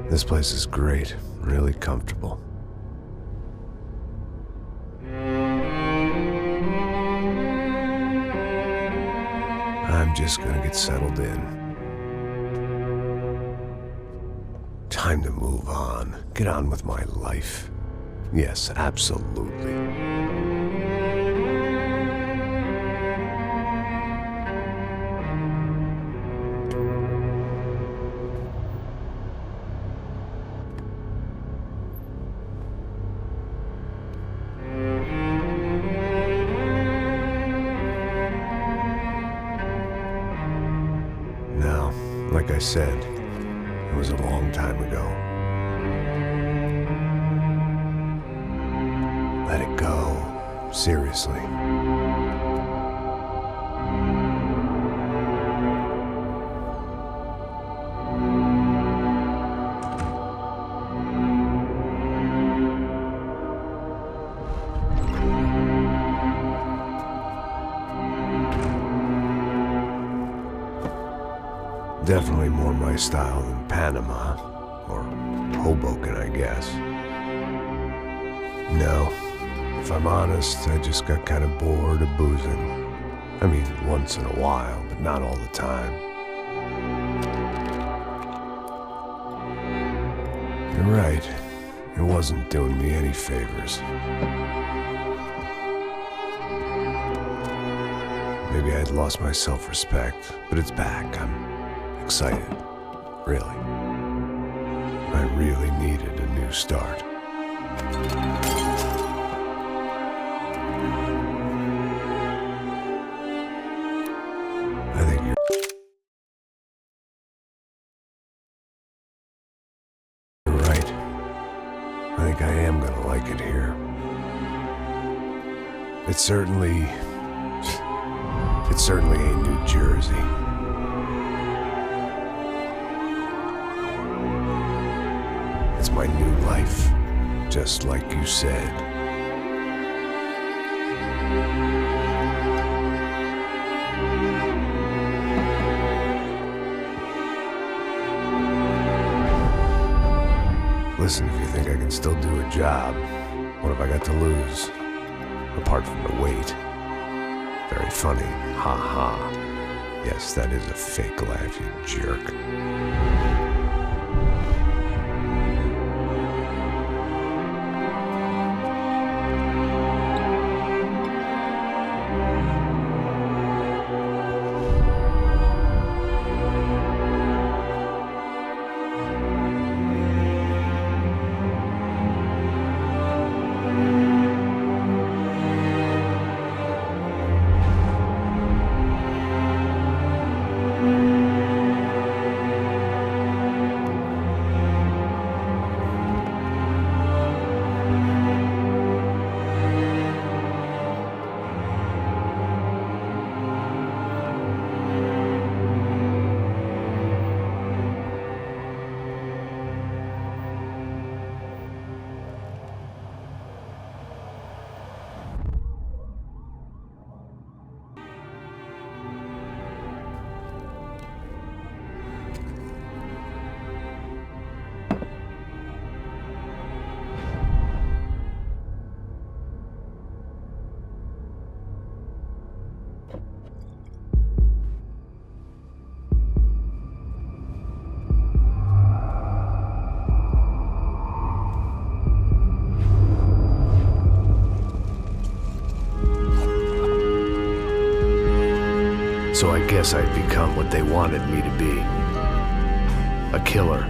This place is great, really comfortable. I'm just gonna get settled in. Time to move on. Get on with my life. Yes, absolutely. Now, like I said, it was a long time ago. Let it go. Seriously. Definitely more my style than Panama, or Hoboken, I guess. No, if I'm honest, I just got kind of bored of boozing. I mean, once in a while, but not all the time. You're right, it wasn't doing me any favors. Maybe I'd lost my self-respect, but it's back. I'm excited, really. I really needed a new start. I think you're right. I think I am gonna like it here. It certainly ain't New Jersey. It's my new life, just like you said. Listen, if you think I can still do a job, what have I got to lose? Apart from the weight. Very funny, ha ha. Yes, that is a fake laugh, you jerk. So I guess I'd become what they wanted me to be. A killer.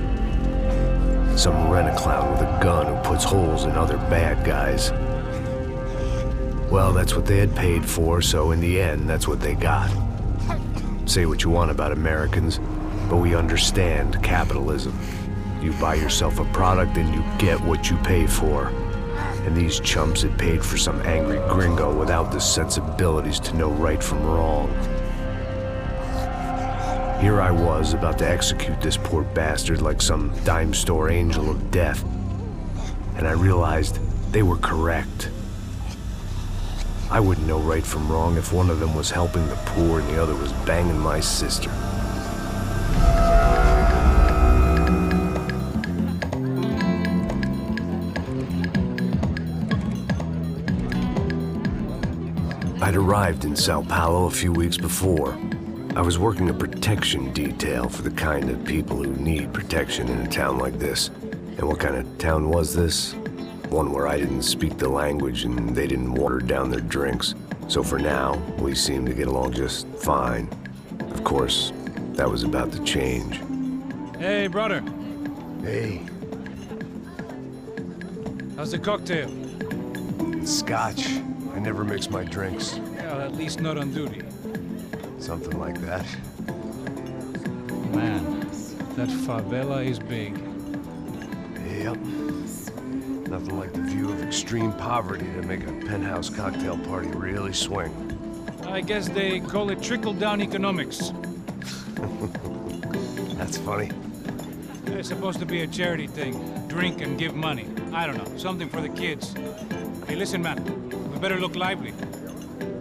Some rent-a-clown with a gun who puts holes in other bad guys. Well, that's what they had paid for, so in the end, that's what they got. Say what you want about Americans, but we understand capitalism. You buy yourself a product and you get what you pay for. And these chumps had paid for some angry gringo without the sensibilities to know right from wrong. Here I was, about to execute this poor bastard like some dime store angel of death. And I realized they were correct. I wouldn't know right from wrong if one of them was helping the poor and the other was banging my sister. I'd arrived in Sao Paulo a few weeks before. I was working a protection detail for the kind of people who need protection in a town like this. And what kind of town was this? One where I didn't speak the language and they didn't water down their drinks. So for now, we seemed to get along just fine. Of course, that was about to change. Hey, brother. Hey. How's the cocktail? Scotch. I never mix my drinks. Well, at least not on duty. Something like that. Man, that favela is big. Yep. Nothing like the view of extreme poverty to make a penthouse cocktail party really swing. I guess they call it trickle-down economics. That's funny. It's supposed to be a charity thing. Drink and give money. I don't know, something for the kids. Hey, listen, man. We better look lively.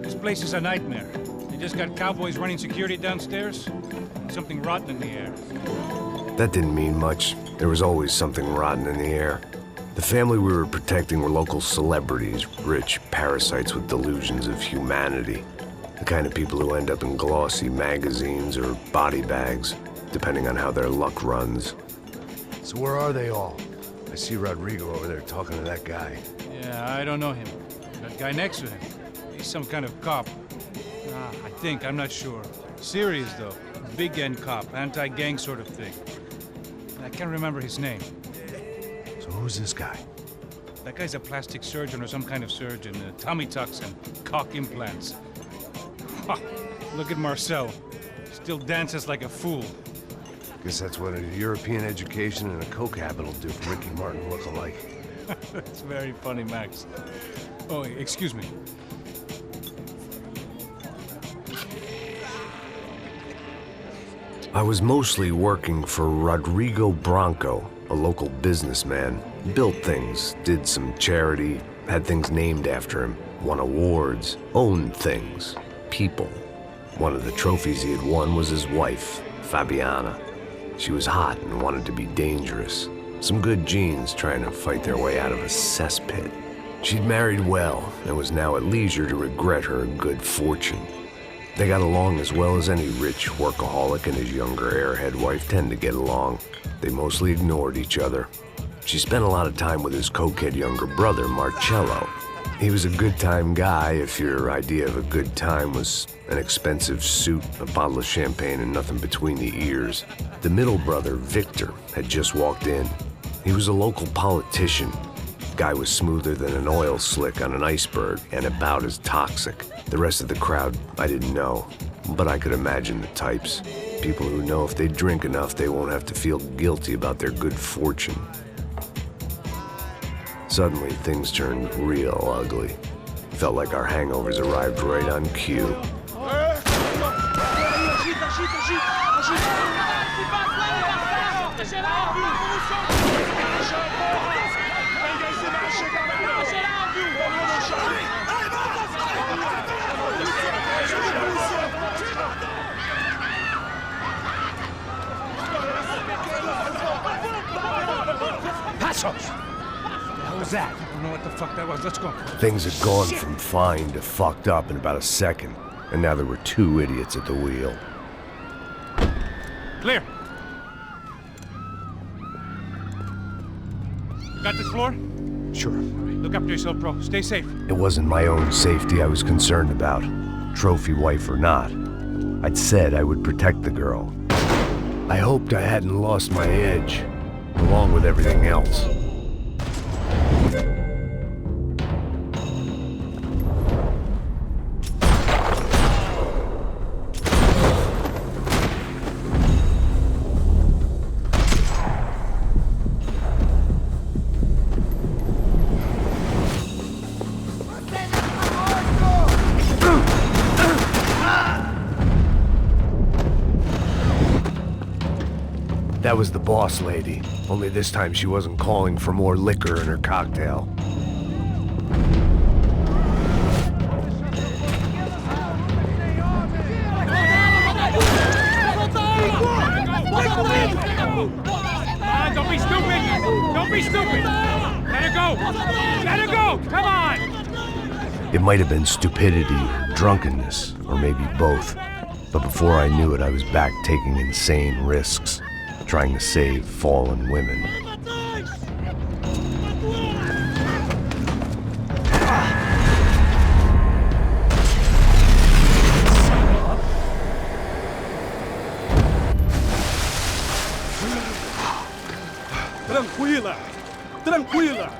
This place is a nightmare. They just got cowboys running security downstairs. And something rotten in the air. That didn't mean much. There was always something rotten in the air. The family we were protecting were local celebrities, rich parasites with delusions of humanity. The kind of people who end up in glossy magazines or body bags, depending on how their luck runs. So where are they all? I see Rodrigo over there talking to that guy. Yeah, I don't know him. That guy next to him. He's some kind of cop. I think, I'm not sure. Serious, though. Big-end cop, anti-gang sort of thing. I can't remember his name. So who's this guy? That guy's a plastic surgeon or some kind of surgeon. Tummy tucks and cock implants. Look at Marcel. Still dances like a fool. Guess that's what a European education and a coke habit will do for Ricky Martin look-alike. That's very funny, Max. Oh, excuse me. I was mostly working for Rodrigo Branco, a local businessman. Built things, did some charity, had things named after him, won awards, owned things, people. One of the trophies he had won was his wife, Fabiana. She was hot and wanted to be dangerous. Some good genes trying to fight their way out of a cesspit. She'd married well and was now at leisure to regret her good fortune. They got along as well as any rich workaholic and his younger airhead wife tend to get along. They mostly ignored each other. She spent a lot of time with his cokehead younger brother, Marcello. He was a good-time guy if your idea of a good time was an expensive suit, a bottle of champagne, and nothing between the ears. The middle brother, Victor, had just walked in. He was a local politician. Guy was smoother than an oil slick on an iceberg and about as toxic. The rest of the crowd, I didn't know, but I could imagine the types. People who know if they drink enough, they won't have to feel guilty about their good fortune. Suddenly, things turned real ugly. Felt like our hangovers arrived right on cue. What was that? I don't know what the fuck that was. Let's go. Things had gone from fine to fucked up in about a second, and now there were two idiots at the wheel. Clear. You got this floor? Sure. Look after yourself, bro. Stay safe. It wasn't my own safety I was concerned about, trophy wife or not. I'd said I would protect the girl. I hoped I hadn't lost my edge, along with everything else. That was the boss lady, only this time she wasn't calling for more liquor in her cocktail. Don't be stupid! Don't be stupid! Let her go! Let her go! Come on! It might have been stupidity or drunkenness, or maybe both. But before I knew it, I was back taking insane risks, trying to save fallen women. Tranquila! Tranquila!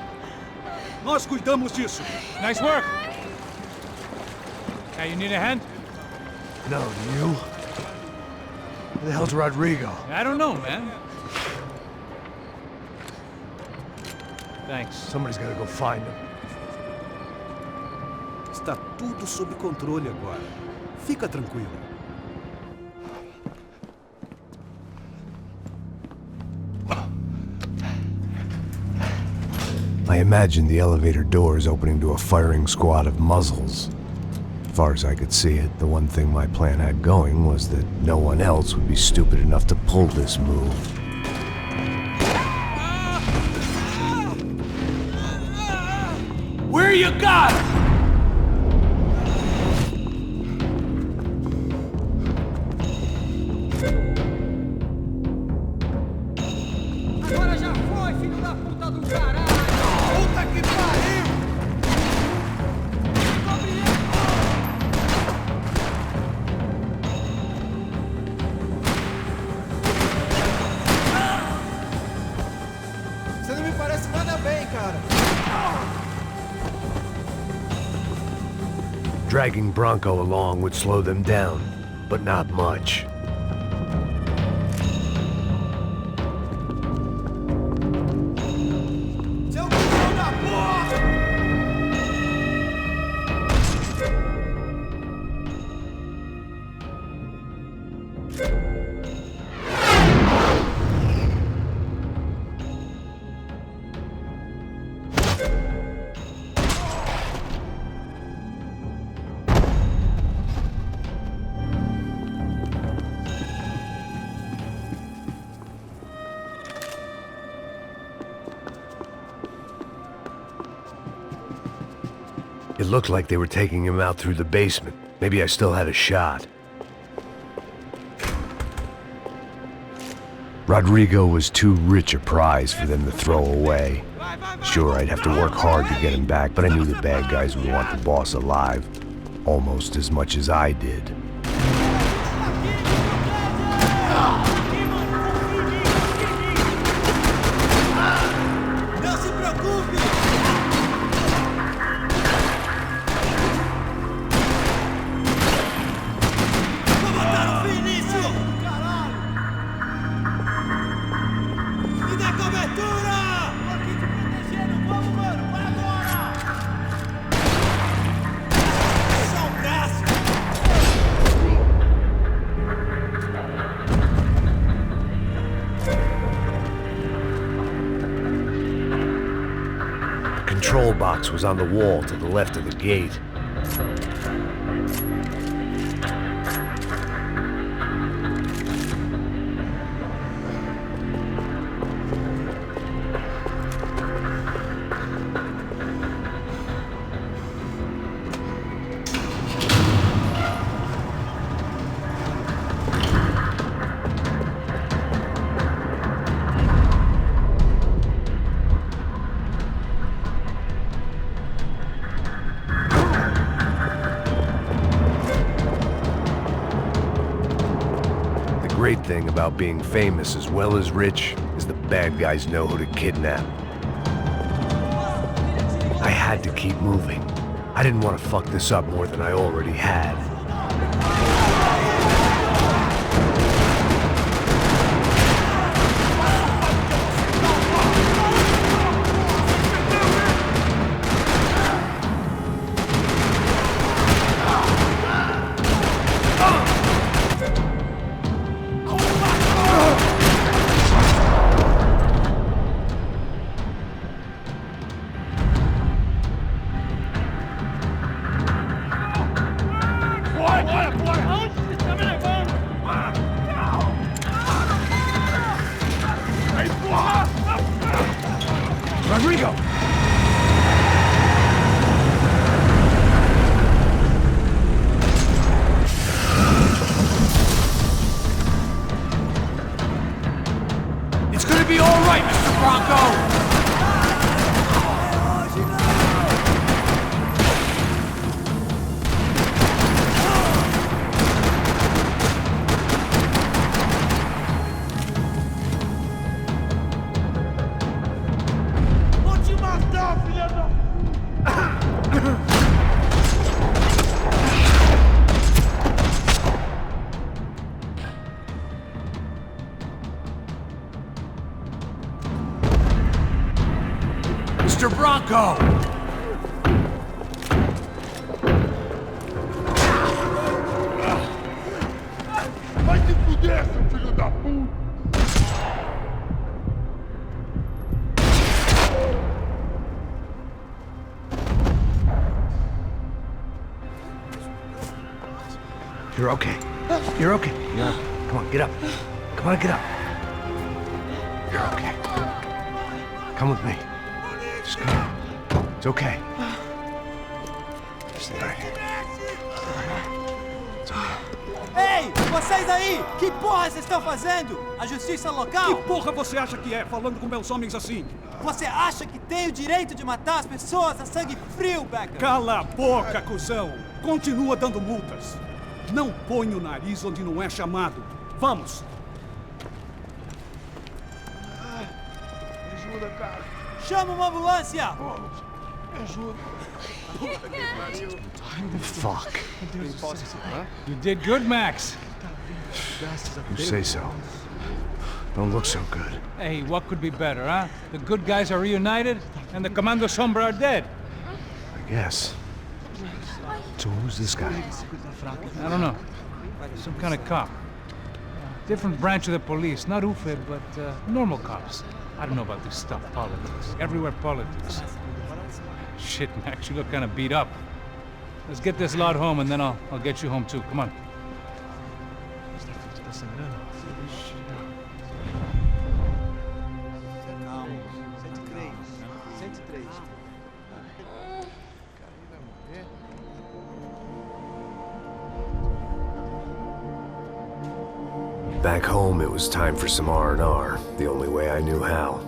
Nós cuidamos disso. Nice work. Hey, you need a hand? No, do you? Where the hell's Rodrigo? I don't know, man. Thanks. Somebody's gotta go find him. Está tudo sob controle agora. Fica tranquilo. I imagined the elevator doors opening to a firing squad of muzzles. As far as I could see it, the one thing my plan had going was that no one else would be stupid enough to pull this move. Where you got? Agora já foi, filho da puta do caralho! Puta que pariu! Você não me parece nada bem, cara. Dragging Bronco along would slow them down, but not much. Seu cuzão da porra! It looked like they were taking him out through the basement. Maybe I still had a shot. Rodrigo was too rich a prize for them to throw away. Sure, I'd have to work hard to get him back, but I knew the bad guys would want the boss alive, almost as much as I did. Não se preocupe! Vou matar o Vinícius! Caralho! Me dá cobertura! Tô aqui te protegendo, vamos, mano! Vai agora! Só um braço! The control box was on the wall to the left of the gate. The great thing about being famous as well as rich is the bad guys know who to kidnap. I had to keep moving. I didn't want to fuck this up more than I already had. be all right, Mr. Bronco! Vou te matar, filha da... Mr. Bronco! Vai se fuder, seu filho da puta! You're okay. You're okay. Yeah. Come on, get up. Come on, get up. You're okay. Come with me. Just come. It's okay. Stay right here. It's okay. Ei, vocês aí! Que porra vocês estão fazendo? A justiça local? Que porra você acha que é, falando com meus homens assim? Você acha que tem o direito de matar as pessoas a sangue frio, Becker? Cala a boca, cuzão! Continua dando multas. Não põe o nariz onde não é chamado. Vamos! Me ajuda, cara. Chama uma ambulância! Me ajuda. Fuck. You did good, Max. You say so. Don't look so good. Hey, what could be better, huh? The good guys are reunited, and the Commando Sombra are dead. I guess. So who's this guy? I don't know. Some kind of cop. Different branch of the police. Not UFE, but normal cops. I don't know about this stuff, politics. Everywhere politics. Shit, Max, you look kind of beat up. Let's get this lot home, and then I'll get you home too. Come on. Back home, it was time for some R&R, the only way I knew how.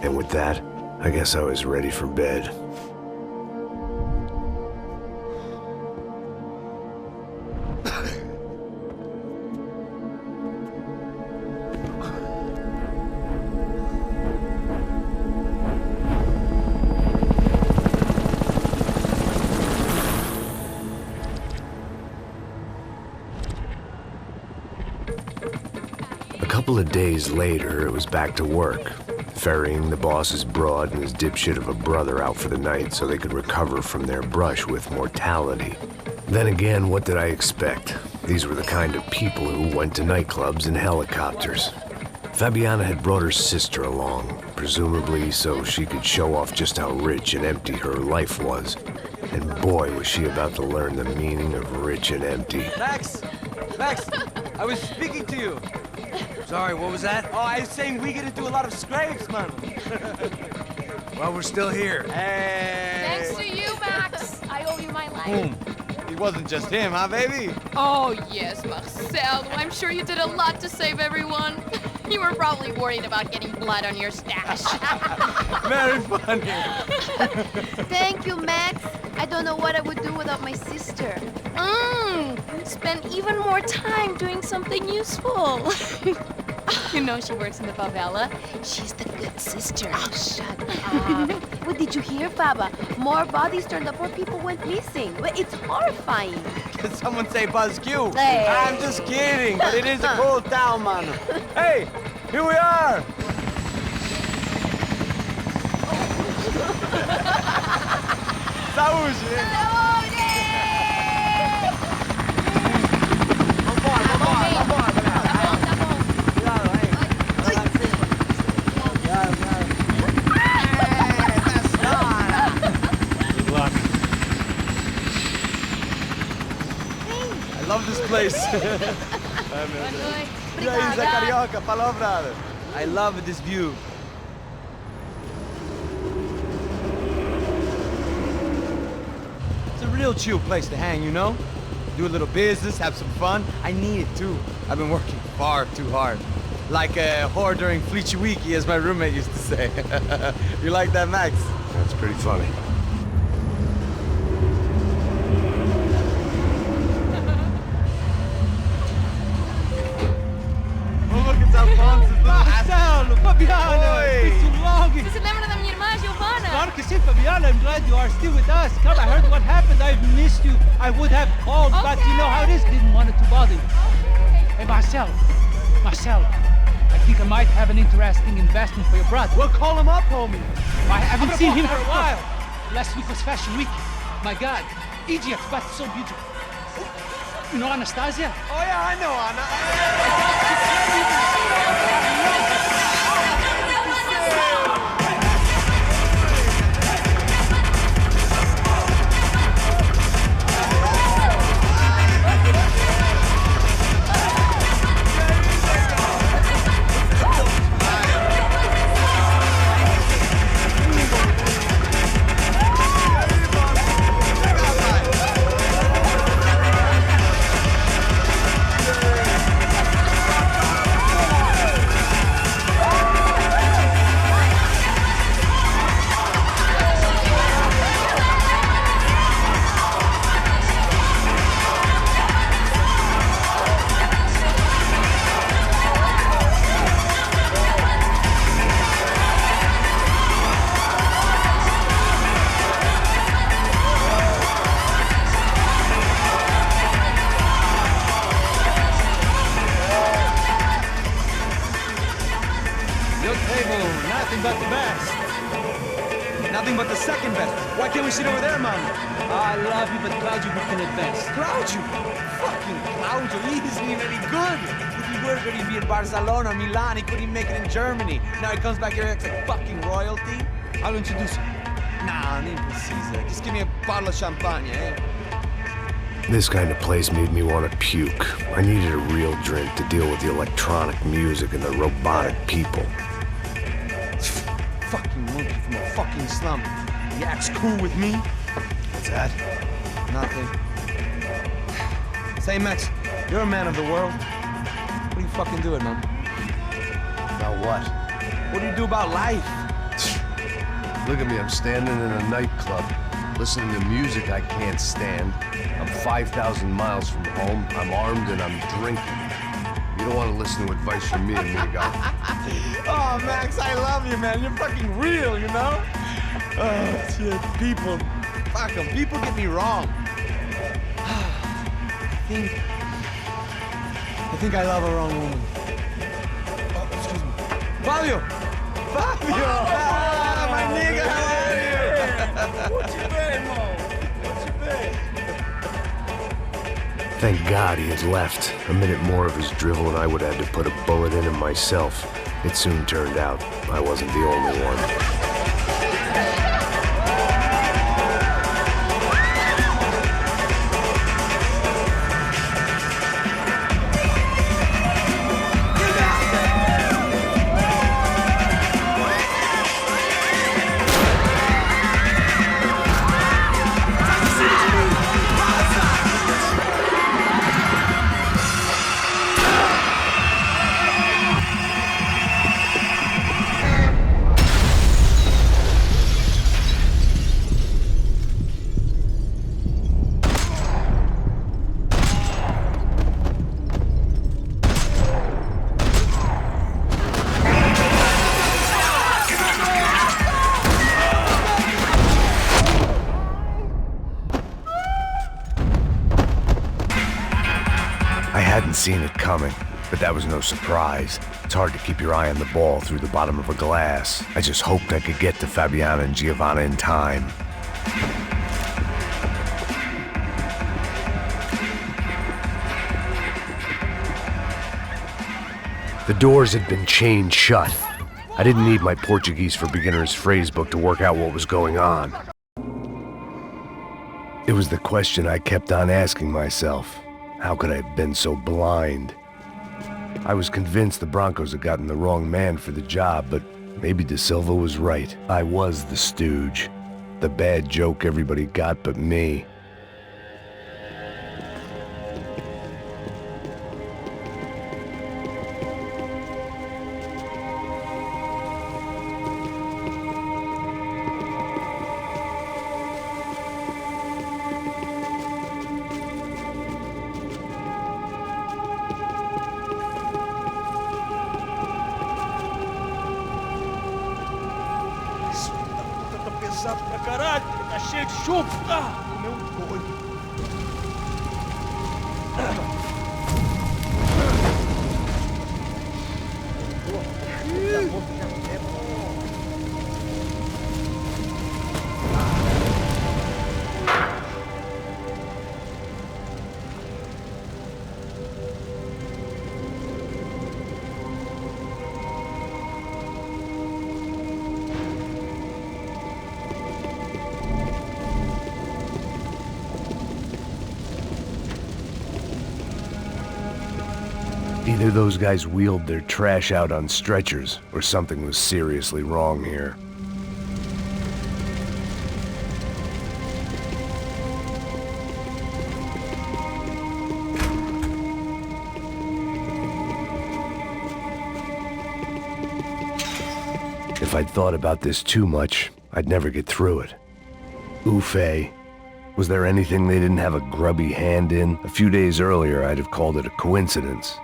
And with that, I guess I was ready for bed. A couple of days later, it was back to work. Ferrying the boss's broad and his dipshit of a brother out for the night so they could recover from their brush with mortality. Then again, what did I expect? These were the kind of people who went to nightclubs in helicopters. Fabiana had brought her sister along, presumably so she could show off just how rich and empty her life was. And boy, was she about to learn the meaning of rich and empty. Max! Max! I was speaking to you! Sorry, what was that? Oh, I was saying we get to do a lot of scrapes, man. Well, we're still here. Hey! Thanks to you, Max. I owe you my life. Boom. It wasn't just him, huh, baby? Oh, yes, Marcel. I'm sure you did a lot to save everyone. You were probably worried about getting blood on your stash. Very funny. Thank you, Max. I don't know what I would do without my sister. Spend even more time doing something useful. You know she works in the favela. She's the good sister. Oh, shut up. What did you hear, Baba? More bodies turned up where people went missing. Well, it's horrifying. Did someone say Buzz Q? Hey. I'm just kidding, but it is a cool town, man. Hey, here we are. Saúde! boys. Boa noite. E aí, Zé Obrigada. Carioca, falou, brother. I love this view. It's a real chill place to hang, you know? Do a little business, have some fun. I need it too. I've been working far too hard. Like a whore during Fleechy Weeky, as my roommate used to say. You like that, Max? That's pretty funny. Oh, look, it's Alfonso's little Marcelo, Fabiana, Oi. it's been too long. Você se lembra da minha irmã, Giovanna? Claro que sim, Fabiana. I'm glad you are still with us. Come, I heard what happened. I've missed you. I would have called, but you know how it is. Didn't want it to bother you. Hey, Marcelo. Marcelo, I think I might have an interesting investment for your brother. Well, call him up, homie. I haven't seen him for a while. Last week was Fashion Week. My God, Egypt, but so beautiful. You know Anastasia? Oh, yeah, I know, Anna. Your table, nothing but the best. Nothing but the second best. Why can't we sit over there, man? I love you, but Claudio can advance. Claudio! Fucking Claudio, he isn't even any good. If he were going to be in Barcelona or Milan, he couldn't make it in Germany. Now he comes back here and acts like fucking royalty. I'll introduce you. Nah, nem precisa. Just give me a bottle of champagne, eh? This kind of place made me want to puke. I needed a real drink to deal with the electronic music and the robotic people. Fucking monkey from a fucking slum. He acts cool with me. What's that? Nothing. Say, Max, you're a man of the world. What are you fucking doing, man? About what? What do you do about life? Look at me, I'm standing in a nightclub, listening to music I can't stand. I'm 5,000 miles from home, I'm armed and I'm drinking. You don't want to listen to advice from me, amigo. Oh, Max, I love you, man. You're fucking real, you know? Oh, shit. People. Fuck them. People get me wrong. I think I love a wrong woman. Oh, excuse me. Fabio! Fabio! Ah, my nigga, how are you? What you been, Mo? What you been? Thank God he had left. A minute more of his drivel and I would have had to put a bullet in him myself. It soon turned out I wasn't the only one. I hadn't seen it coming, but that was no surprise. It's hard to keep your eye on the ball through the bottom of a glass. I just hoped I could get to Fabiana and Giovanna in time. The doors had been chained shut. I didn't need my Portuguese for Beginners phrase book to work out what was going on. It was the question I kept on asking myself. How could I have been so blind? I was convinced the Broncos had gotten the wrong man for the job, but maybe De Silva was right. I was the stooge. The bad joke everybody got but me. Pesado pra caralho, tá cheio de chumbo. Comeu um doido. Either those guys wheeled their trash out on stretchers, or something was seriously wrong here. If I'd thought about this too much, I'd never get through it. Oofay. Was there anything they didn't have a grubby hand in? A few days earlier, I'd have called it a coincidence.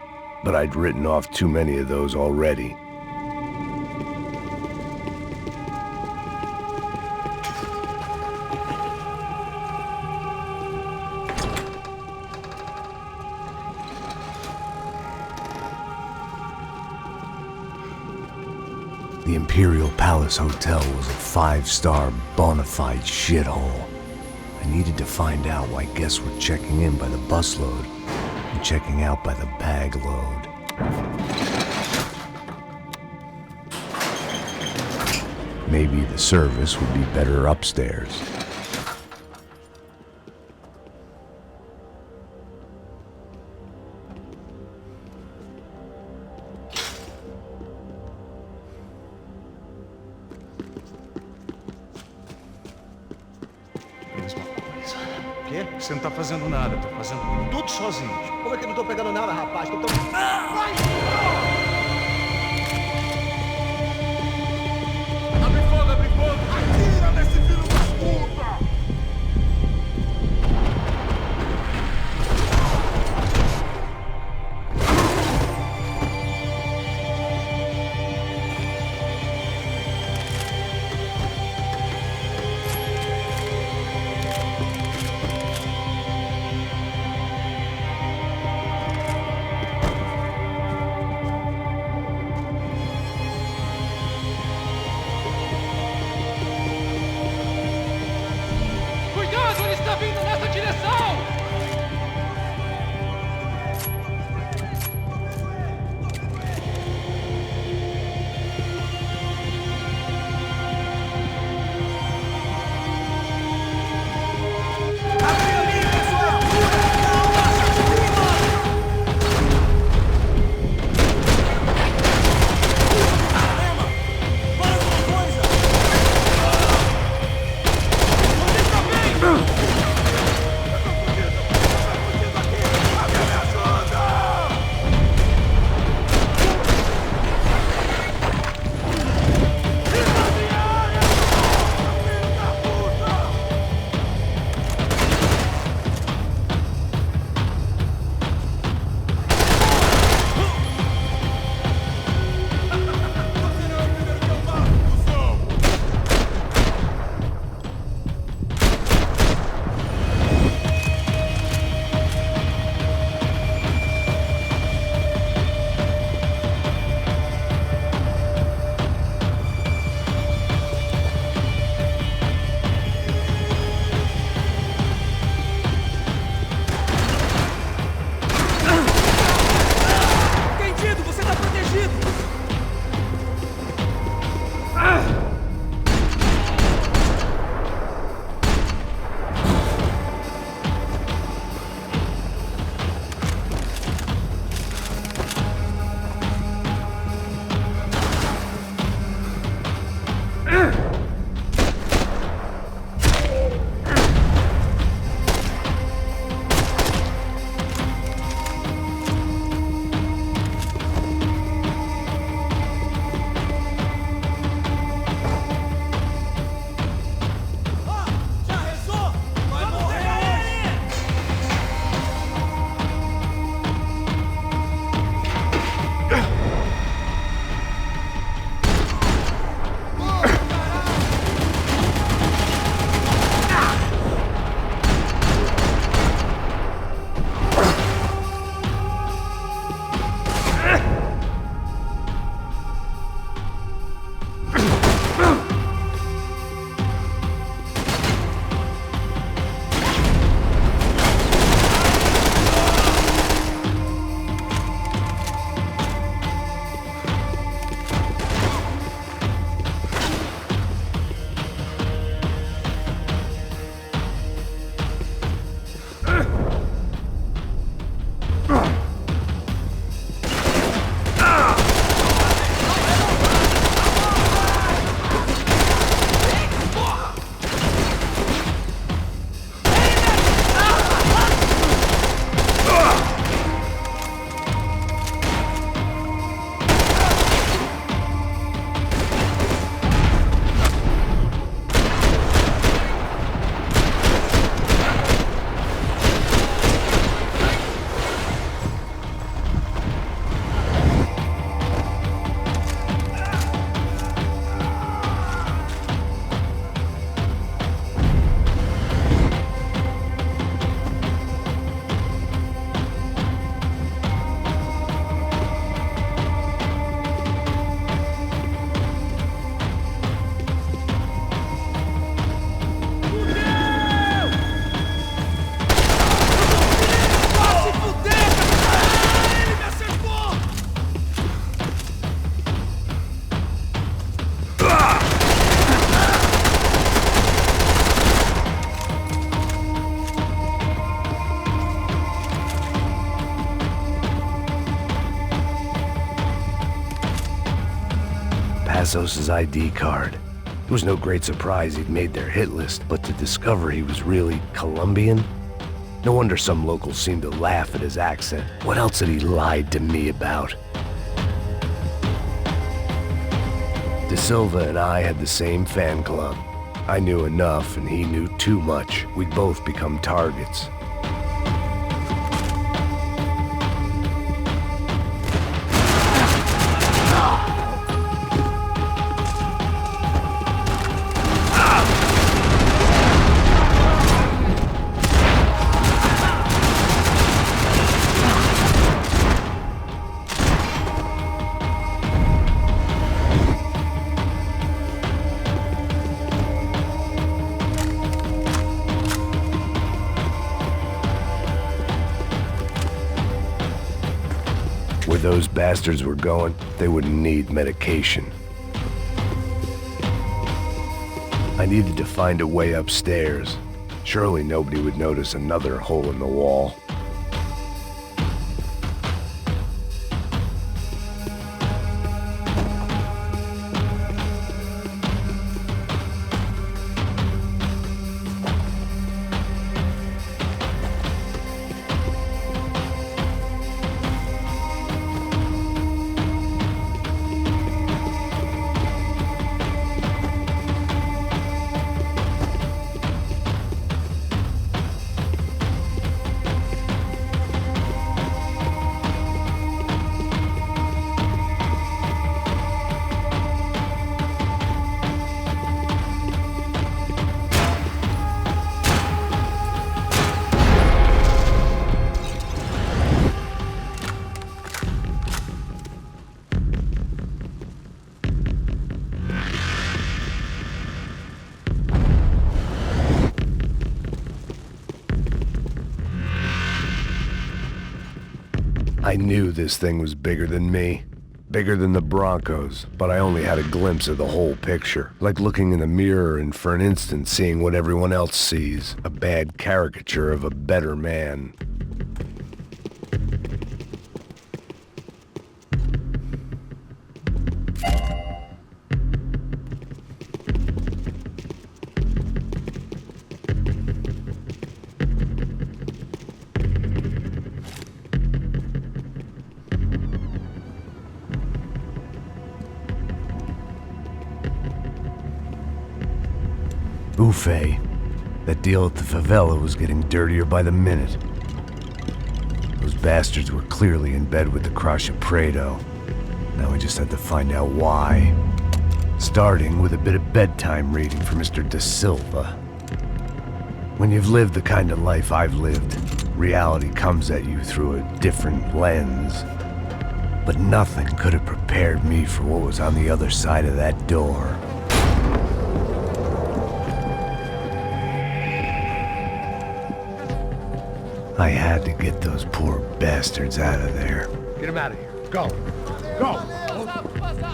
But I'd written off too many of those already. The Imperial Palace Hotel was a 5-star bona fide shithole. I needed to find out why guests were checking in by the busload and checking out by the bag load. Maybe the service would be better upstairs. Mesma coisa. O quê? Você não tá fazendo nada, tô fazendo tudo sozinho. Como é que eu não tô pegando nada, rapaz? Tô tão... Abre fogo, abre fogo! Atira nesse filho da puta! Cuidado, ele está vindo nessa direção! Passos' ID card. It was no great surprise he'd made their hit list, but to discover he was really Colombian? No wonder some locals seemed to laugh at his accent. What else had he lied to me about? De Silva and I had the same fan club. I knew enough and he knew too much. We'd both become targets. Where those bastards were going, they wouldn't need medication. I needed to find a way upstairs. Surely nobody would notice another hole in the wall. I knew this thing was bigger than me, bigger than the Broncos, but I only had a glimpse of the whole picture, like looking in the mirror and for an instant seeing what everyone else sees, a bad caricature of a better man. Ufe. That deal at the favela was getting dirtier by the minute. Those bastards were clearly in bed with the Crusher Prado. Now we just had to find out why. Starting with a bit of bedtime reading for Mr. Da Silva. When you've lived the kind of life I've lived, reality comes at you through a different lens. But nothing could have prepared me for what was on the other side of that door. I had to get those poor bastards out of there. Get him out of here. Go. Go.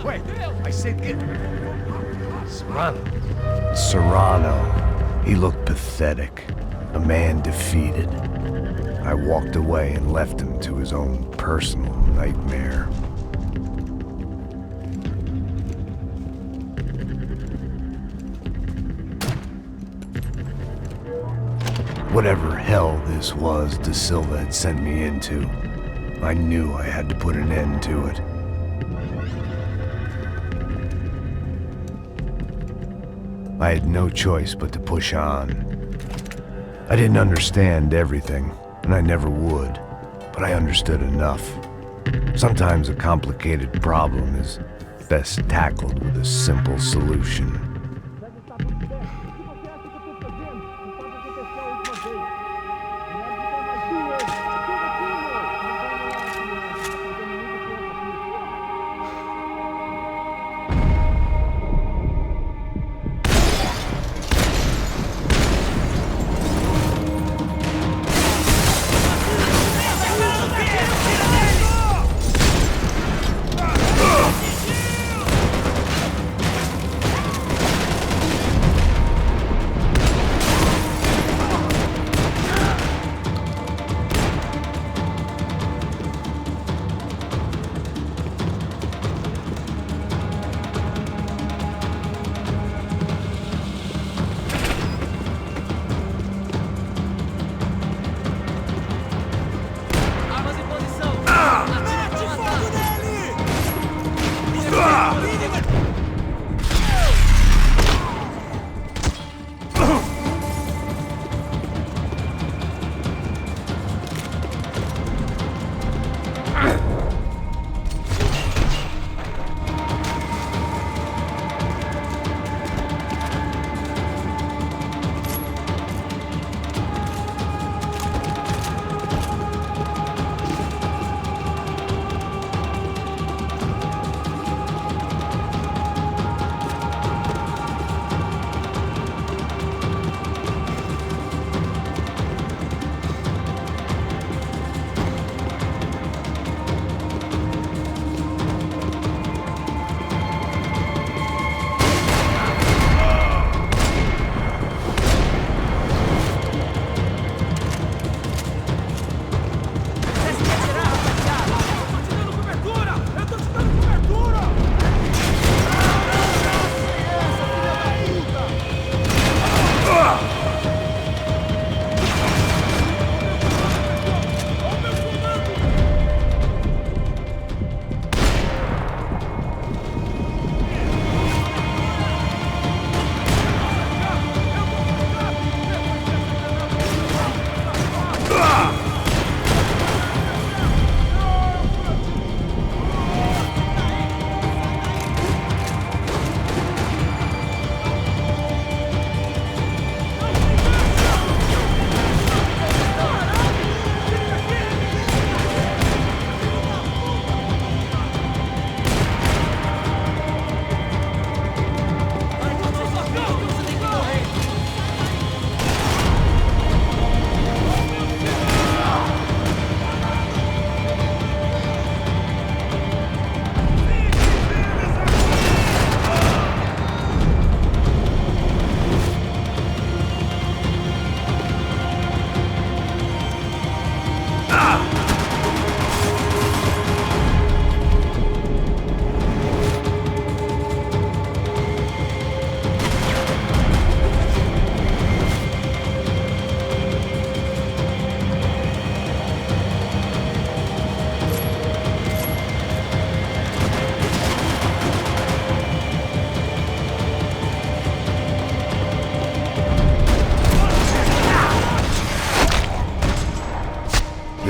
Wait. I said get... Serrano. Serrano. He looked pathetic. A man defeated. I walked away and left him to his own personal nightmare. Whatever hell this was Da Silva had sent me into, I knew I had to put an end to it. I had no choice but to push on. I didn't understand everything, and I never would, but I understood enough. Sometimes a complicated problem is best tackled with a simple solution.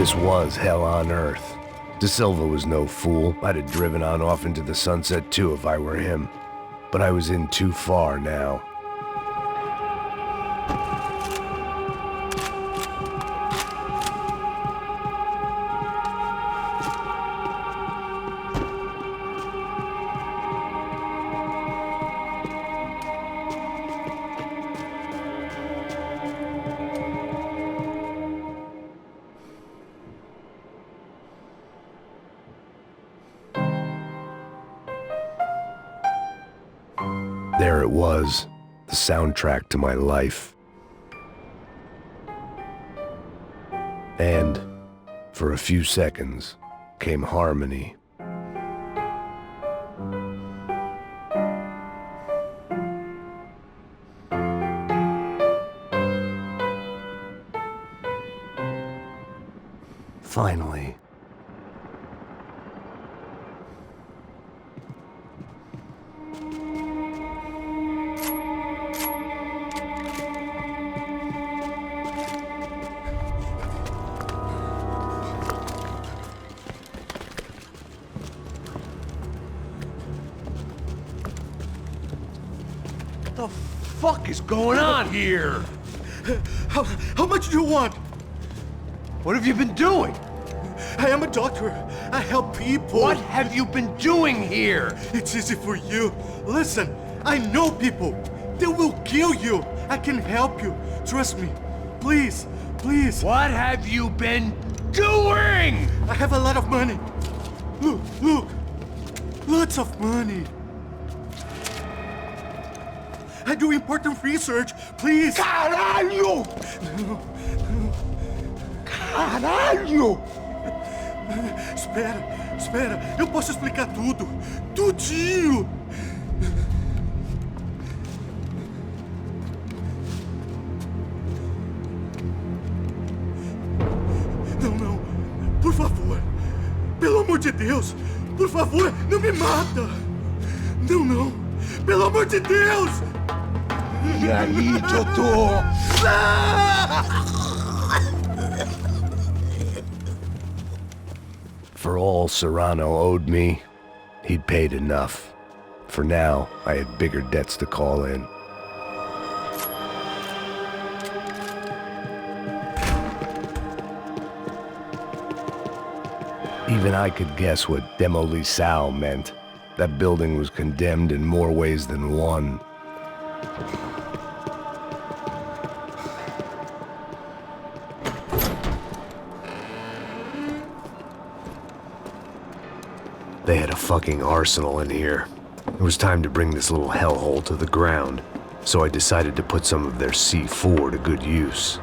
This was hell on earth. De Silva was no fool. I'd have driven on off into the sunset too if I were him. But I was in too far now. There it was, the soundtrack to my life. And, for a few seconds, came harmony. Finally. What the fuck is going on here? How much do you want? What have you been doing? I am a doctor. I help people. What have you been doing here? It's easy for you. Listen, I know people. They will kill you. I can help you. Trust me. Please, please. What have you been doing? I have a lot of money. Look, look. Lots of money. I do important research. Please. Caralho! Caralho! Espera. Eu posso explicar tudo. Tudinho. Não. Por favor. Pelo amor de Deus. Por favor, não me mata. Não. Pelo amor de Deus. E aí, doutor? For all Serrano owed me, he'd paid enough. For now, I had bigger debts to call in. Even I could guess what demolissao meant. That building was condemned in more ways than one. They had a fucking arsenal in here. It was time to bring this little hellhole to the ground, so I decided to put some of their C4 to good use.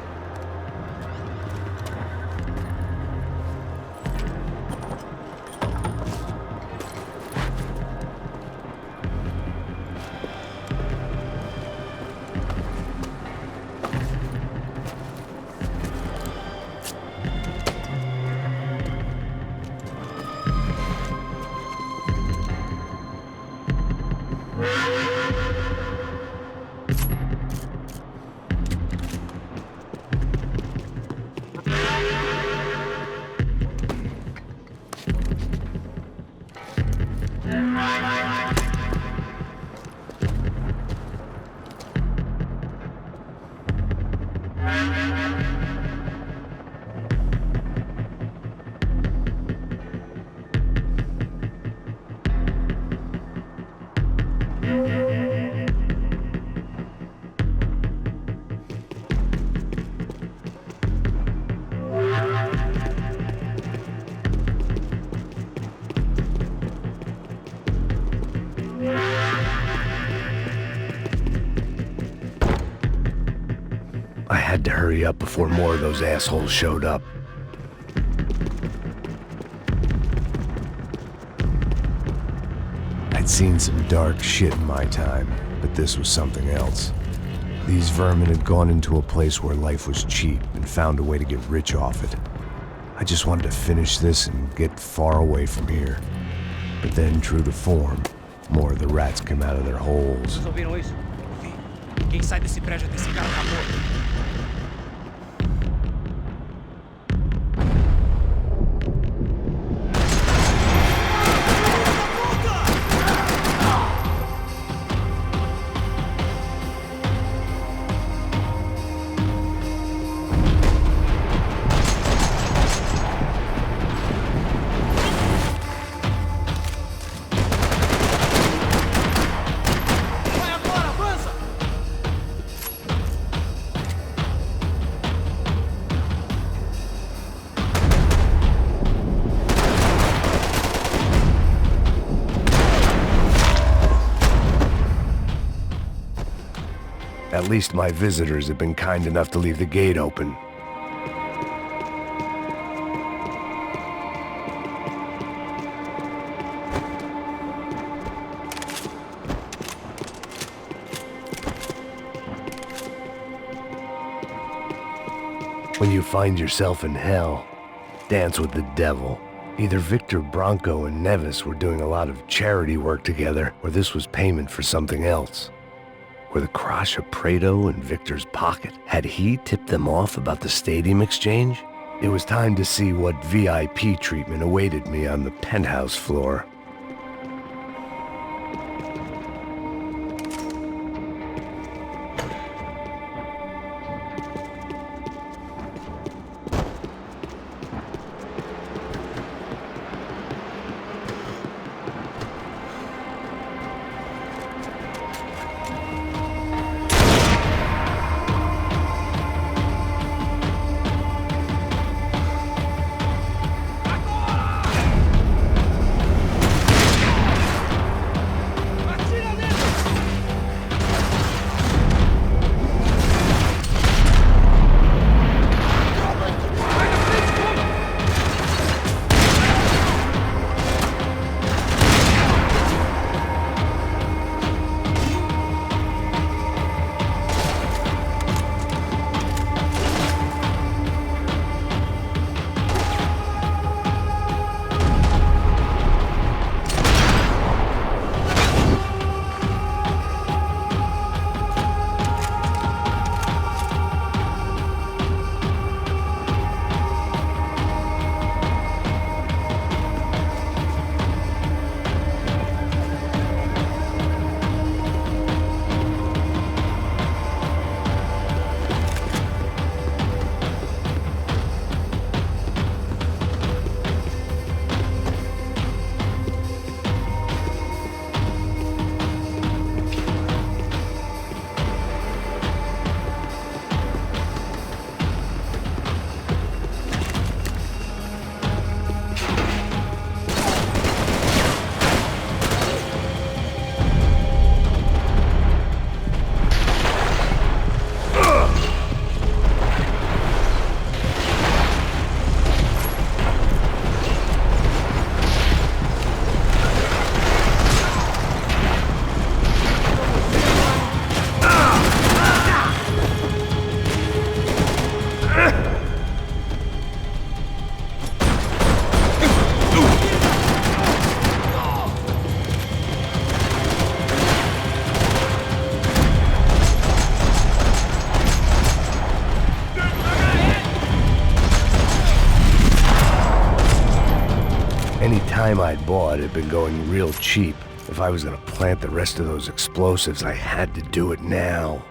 I had to hurry up before more of those assholes showed up. I'd seen some dark shit in my time, but this was something else. These vermin had gone into a place where life was cheap and found a way to get rich off it. I just wanted to finish this and get far away from here. But then, true to form, more of the rats came out of their holes. Vocês ouviram isso? Vi. Quem sai desse prédio desse cara tá morto. At least my visitors have been kind enough to leave the gate open. When you find yourself in hell, dance with the devil. Either Victor Bronco and Nevis were doing a lot of charity work together, or this was payment for something else. Were the Crash of Prado in Victor's pocket? Had he tipped them off about the stadium exchange? It was time to see what VIP treatment awaited me on the penthouse floor. Any time I'd bought had been going real cheap. If I was gonna plant the rest of those explosives, I had to do it now.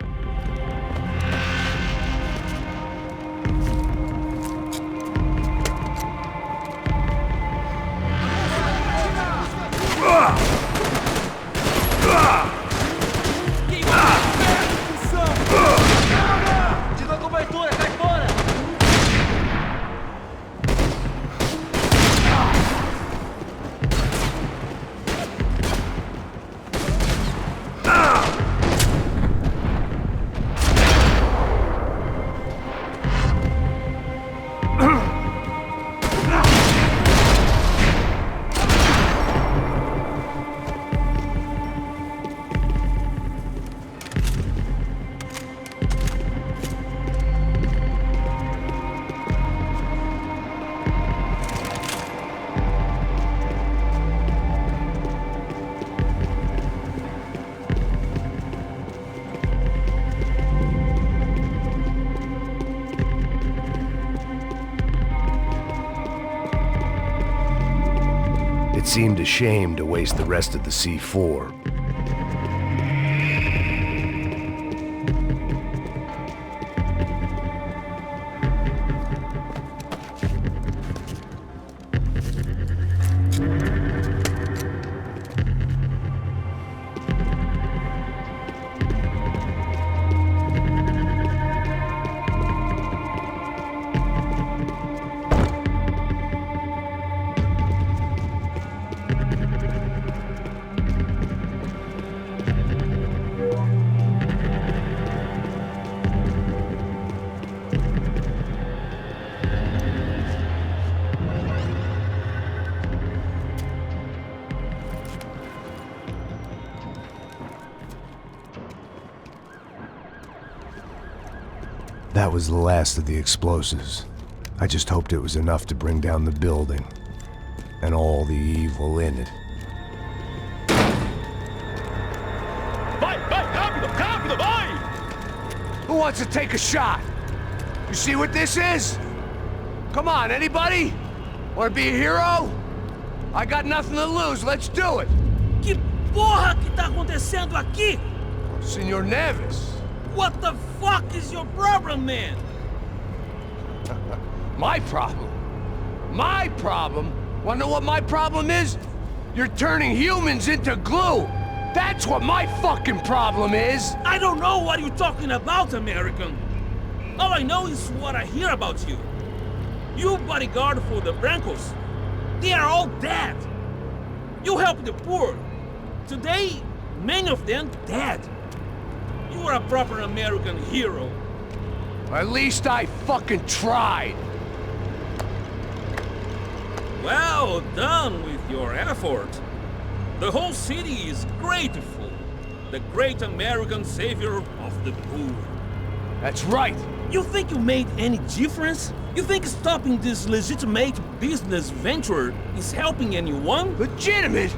It seemed a shame to waste the rest of the C4. That was the last of the explosives. I just hoped it was enough to bring down the building. And all the evil in it. Vai, vai, rápido, rápido, vai! Who wants to take a shot? You see what this is? Come on, anybody? Want to be a hero? I got nothing to lose, let's do it! Que porra que tá acontecendo aqui? Senor Neves. What the fuck is your problem, man? My problem? My problem? Wanna know what my problem is? You're turning humans into glue! That's what my fucking problem is! I don't know what you're talking about, American. All I know is what I hear about you. You bodyguard for the Brancos. They are all dead. You help the poor. Today, many of them dead. You are a proper American hero. At least I fucking tried. Well done with your effort. The whole city is grateful. The great American savior of the poor. That's right. You think you made any difference? You think stopping this legitimate business venture is helping anyone? Legitimate?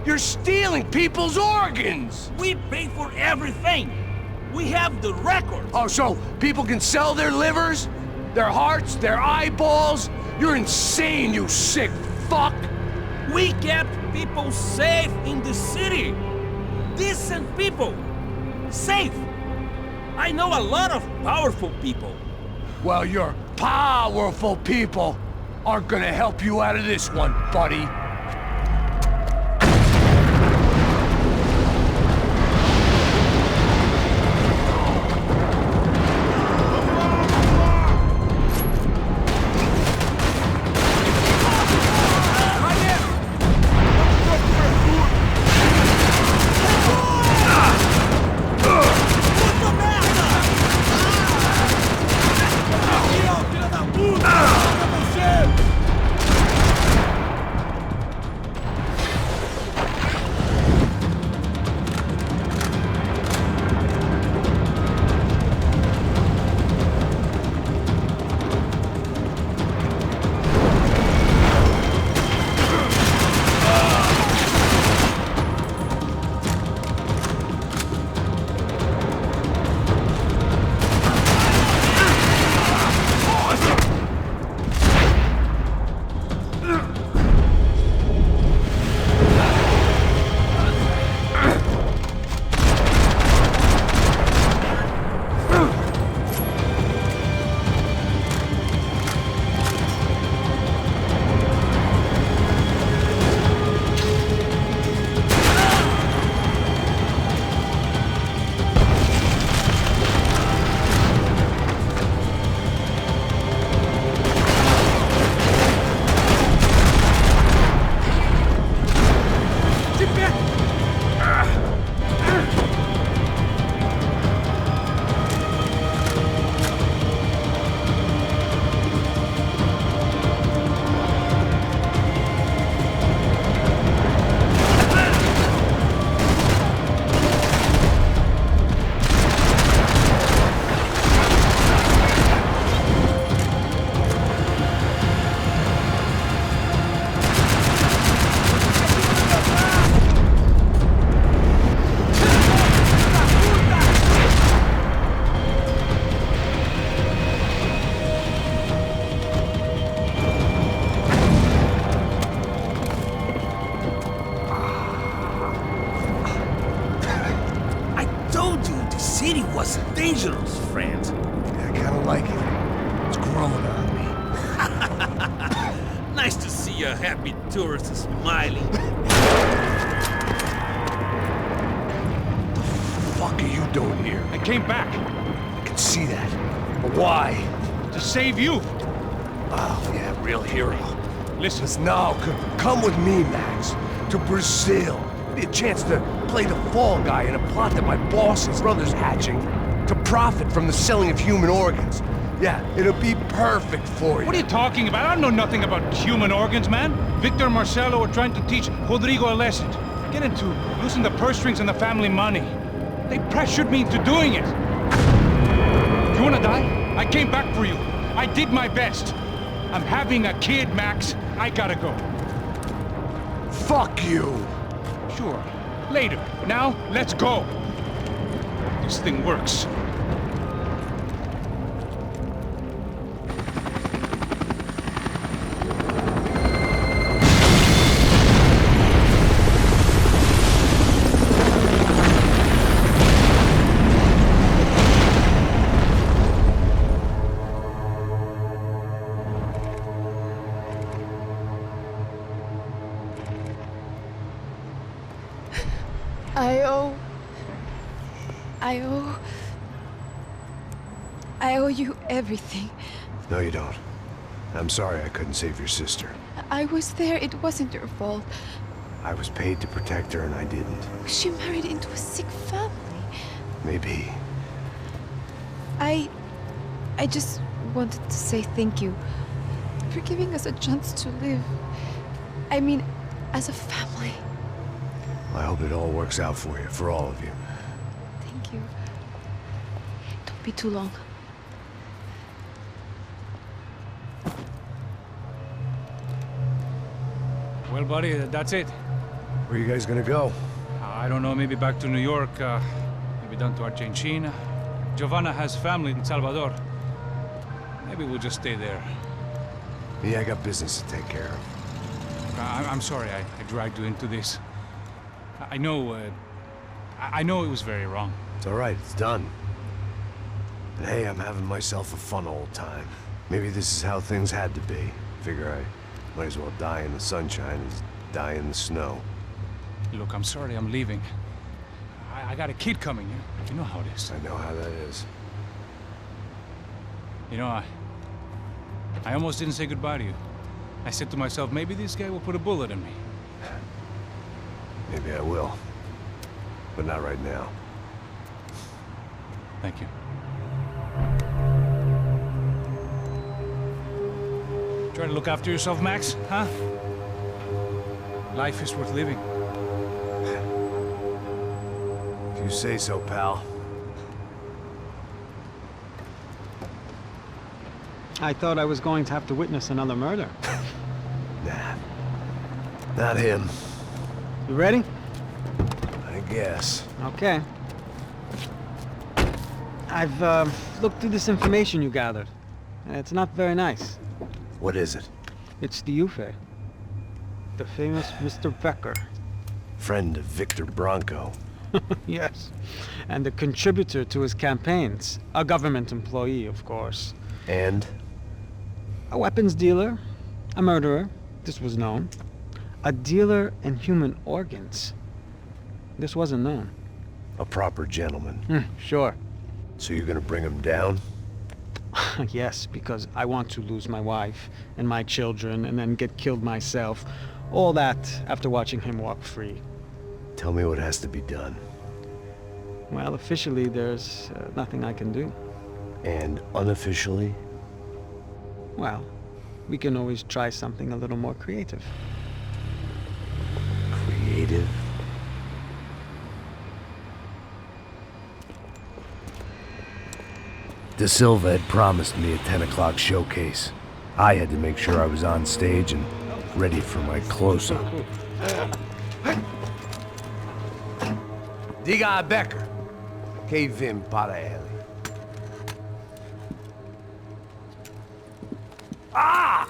You're stealing people's organs! We paid for everything! We have the records! Oh, so people can sell their livers? Their hearts? Their eyeballs? You're insane, you sick fuck! We kept people safe in the city! Decent people! Safe! I know a lot of powerful people. Well, your powerful people aren't gonna help you out of this one, buddy. was dangerous, friend. I kinda like it. It's growing on me. Nice to see a happy tourist smiling. What the fuck are you doing here? I came back. I can see that. But why? To save you. Oh, yeah, real hero. Listen. Now, come with me, Max. To Brazil. Be a chance to play the fall guy in a plot that my boss's brother's hatching to profit from the selling of human organs. Yeah, it'll be perfect for you. What are you talking about? I know nothing about human organs, man. Victor and Marcelo are trying to teach Rodrigo a lesson. Get into losing the purse strings and the family money. They pressured me into doing it. You wanna die? I came back for you. I did my best. I'm having a kid, Max. I gotta go. Fuck you! Sure. Later. Now, let's go. This thing works. I owe you everything. No, you don't. I'm sorry I couldn't save your sister. I was there. It wasn't your fault. I was paid to protect her and I didn't. She married into a sick family. Maybe. I just wanted to say thank you for giving us a chance to live. I mean, as a family. I hope it all works out for you, for all of you. Thank you. Don't be too long. Well, buddy, that's it. Where are you guys gonna go? I don't know, maybe back to New York, maybe down to Argentina. Giovanna has family in Salvador. Maybe we'll just stay there. Me, I got business to take care of. I'm sorry I dragged you into this. I know it was very wrong. It's all right, it's done. And hey, I'm having myself a fun old time. Maybe this is how things had to be. Figure I might as well die in the sunshine as die in the snow. Look, I'm sorry I'm leaving. I got a kid coming, you know how it is. I know how that is. You know, I almost didn't say goodbye to you. I said to myself, maybe this guy will put a bullet in me. Maybe I will. But not right now. Thank you. Try to look after yourself, Max, huh? Life is worth living. If you say so, pal. I thought I was going to have to witness another murder. Nah. Not him. You ready? I guess. Okay. I've looked through this information you gathered. It's not very nice. What is it? It's the Ufe. The famous Mr. Becker. Friend of Victor Bronco. Yes. And a contributor to his campaigns. A government employee, of course. And? A weapons dealer. A murderer. This was known. A dealer in human organs. This wasn't known. A proper gentleman. Sure. So you're gonna bring him down? Yes, because I want to lose my wife and my children and then get killed myself. All that after watching him walk free. Tell me what has to be done. Well, officially, there's nothing I can do. And unofficially? Well, we can always try something a little more creative. Creative? De Silva had promised me a 10 o'clock showcase. I had to make sure I was on stage and ready for my close-up. Diga a Becker. Que vim para ele. Ah!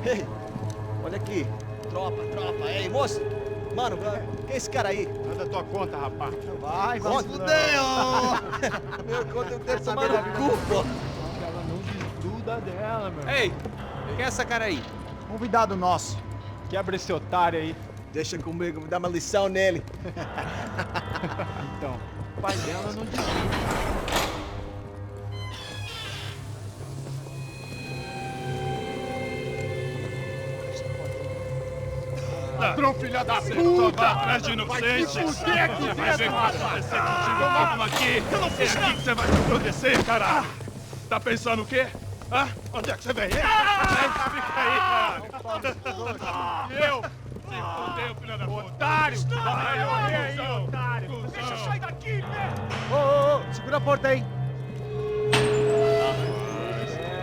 Ei, olha aqui. Tropa. Ei, moço. Mano, quem é esse cara aí? Manda tua conta, rapaz. Vai se fuder, ó. Meu conta eu quero tomar no cu, pô. Ela não desgruda dela, meu. Ei, quem é essa cara aí? Convidado nosso. Quebra esse otário aí. Deixa comigo, me dá uma lição nele. Então, o pai dela não desgruda. Ladrão, filha da puta! Vai atrás de inocentes! Vai se fuder aqui dentro, rapaz! Vamos aqui! Eu não fiz nada! É aqui que você vai se proteger, caralho! Tá pensando o quê? Ah, onde é que você vem? Fica aí, cara. E eu? Se fudeu, filha da puta. Otário! Vai, aí, otário! Deixa eu sair daqui, velho! Ô, segura a porta aí.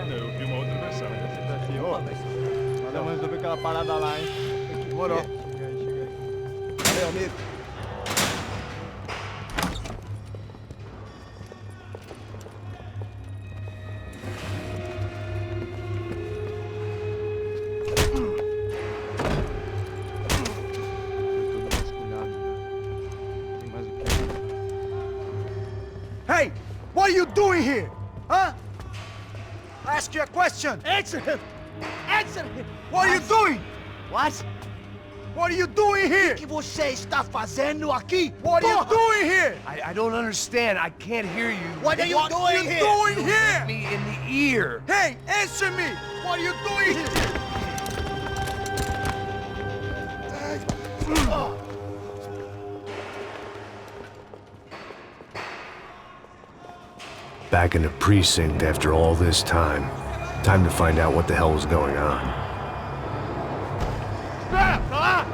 Eu vi uma outra versão. Vamos resolver aquela parada lá, hein? Demorou. Chega aí. Valeu, amigo. Hey, what are you doing here? Huh? I ask you a question. Answer him! Answer him! What are you doing? What? What are you doing here? O que você está fazendo aqui? What are you doing here? I don't understand. I can't hear you. What are you doing here? Doing here? Me in the ear. Hey, answer me. What are you doing here? Back in the precinct after all this time. Time to find out what the hell was going on. Espera, pra lá!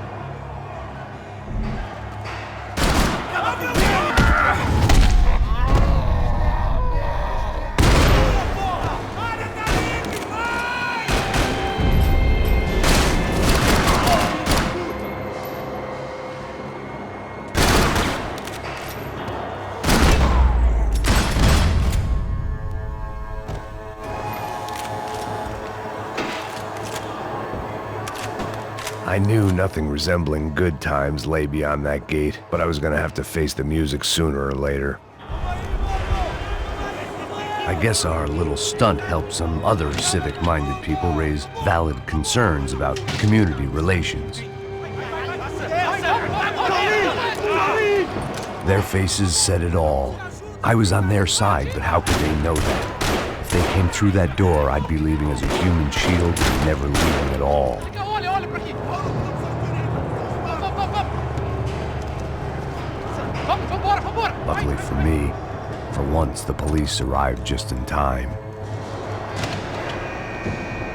I knew nothing resembling good times lay beyond that gate, but I was gonna have to face the music sooner or later. I guess our little stunt helped some other civic-minded people raise valid concerns about community relations. Their faces said it all. I was on their side, but how could they know that? If they came through that door, I'd be leaving as a human shield and never leaving at all. Luckily for me, for once the police arrived just in time.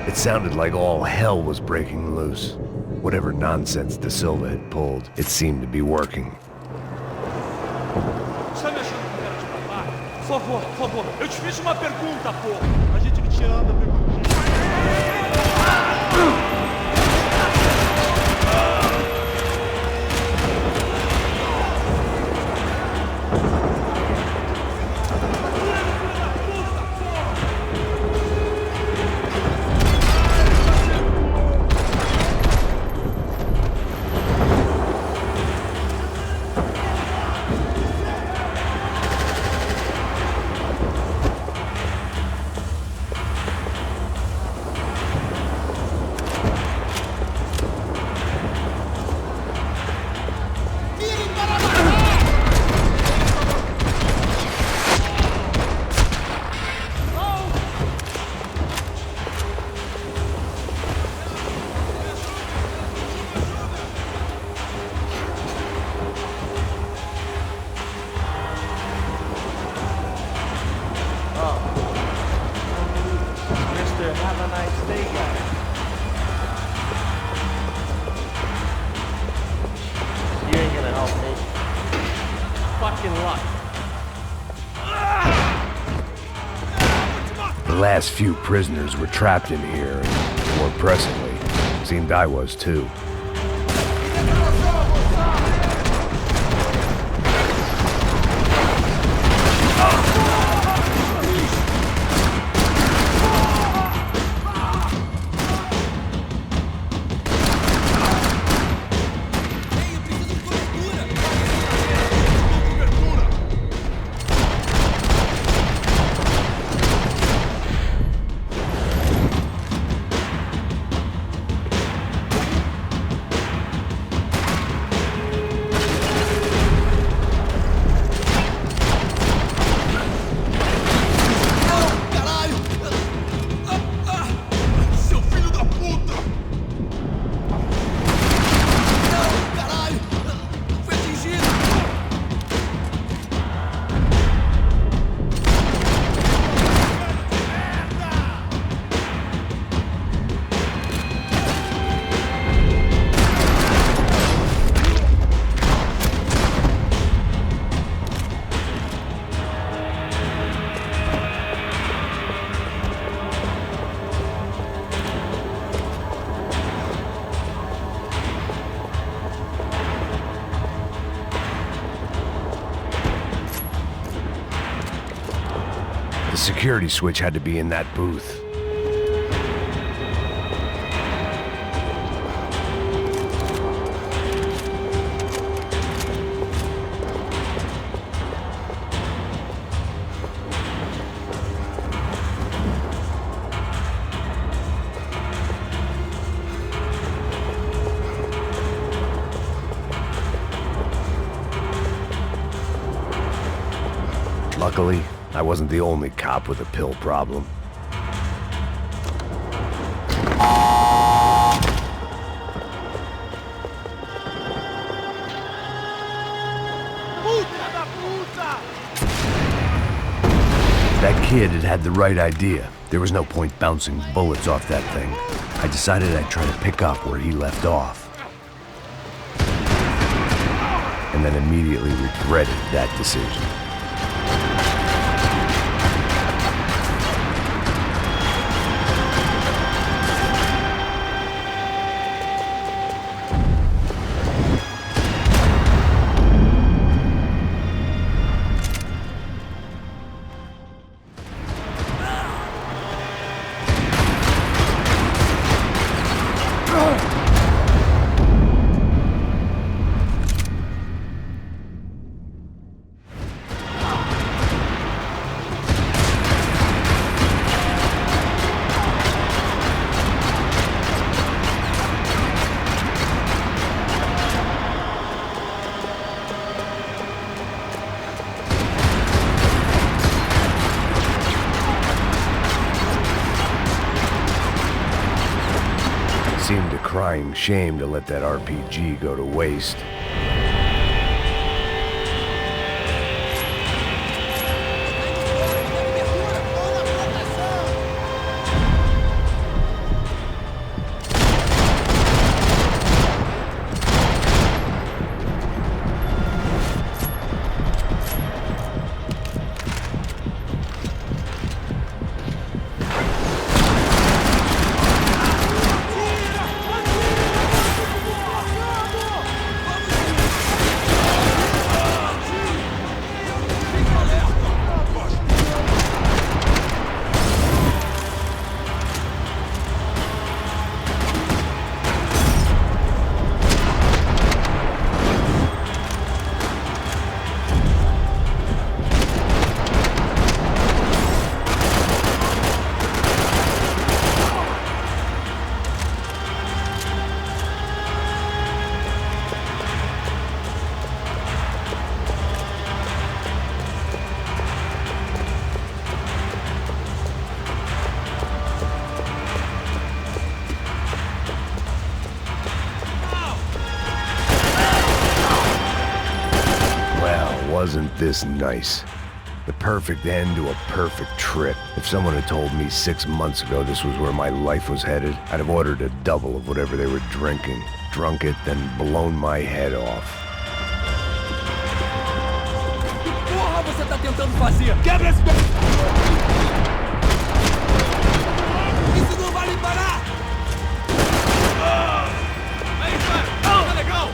It sounded like all hell was breaking loose. Whatever nonsense De Silva had pulled, it seemed to be working. Você tá me achando que eu quero te matar? Por favor, eu te fiz uma pergunta, pô. A gente que te ama, pergunta. Have a nice day, guys. You ain't gonna help me. Fucking luck. The last few prisoners were trapped in here, and more pressingly, seemed I was too. security switch had to be in that booth. Luckily, I wasn't the only cop with a pill problem. That kid had the right idea. There was no point bouncing bullets off that thing. I decided I'd try to pick up where he left off. And then immediately regretted that decision. Seemed a crying shame to let that RPG go to waste. Wasn't this nice? The perfect end to a perfect trip. If someone had told me 6 months ago this was where my life was headed, I'd have ordered a double of whatever they were drinking, drunk it, then blown my head off. Que porra você tá tentando fazer? Quebra esse... Isso não vai me parar! Aí, cara! Tá legal!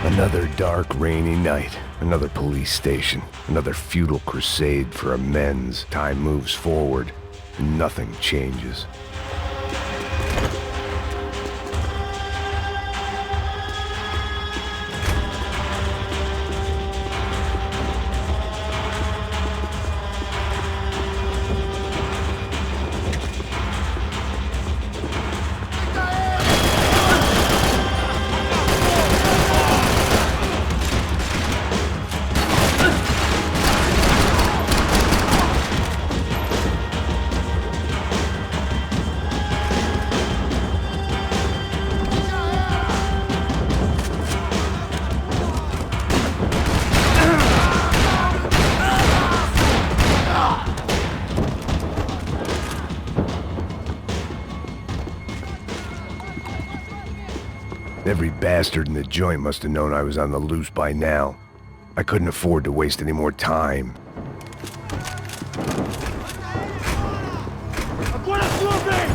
Another dark, rainy night. Another police station. Another futile crusade for amends. Time moves forward, and nothing changes. Every bastard in the joint must have known I was on the loose by now. I couldn't afford to waste any more time. Agora a sua vez!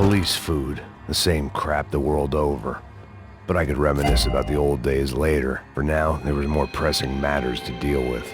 Police food, the same crap the world over. But I could reminisce about the old days later. For now, there was more pressing matters to deal with.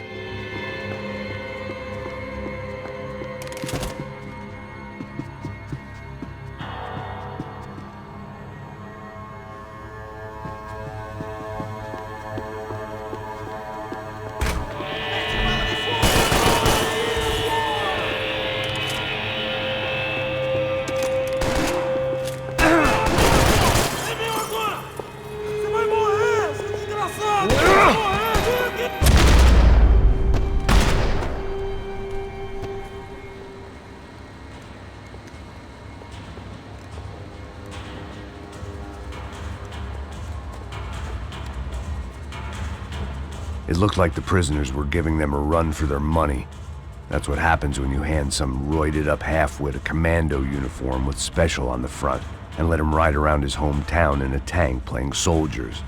It looked like the prisoners were giving them a run for their money. That's what happens when you hand some roided-up halfwit a commando uniform with special on the front and let him ride around his hometown in a tank playing soldiers.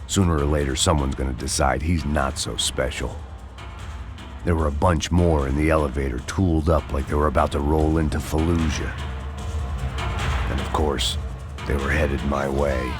Sooner or later, someone's gonna decide he's not so special. There were a bunch more in the elevator, tooled up like they were about to roll into Fallujah. And of course, they were headed my way.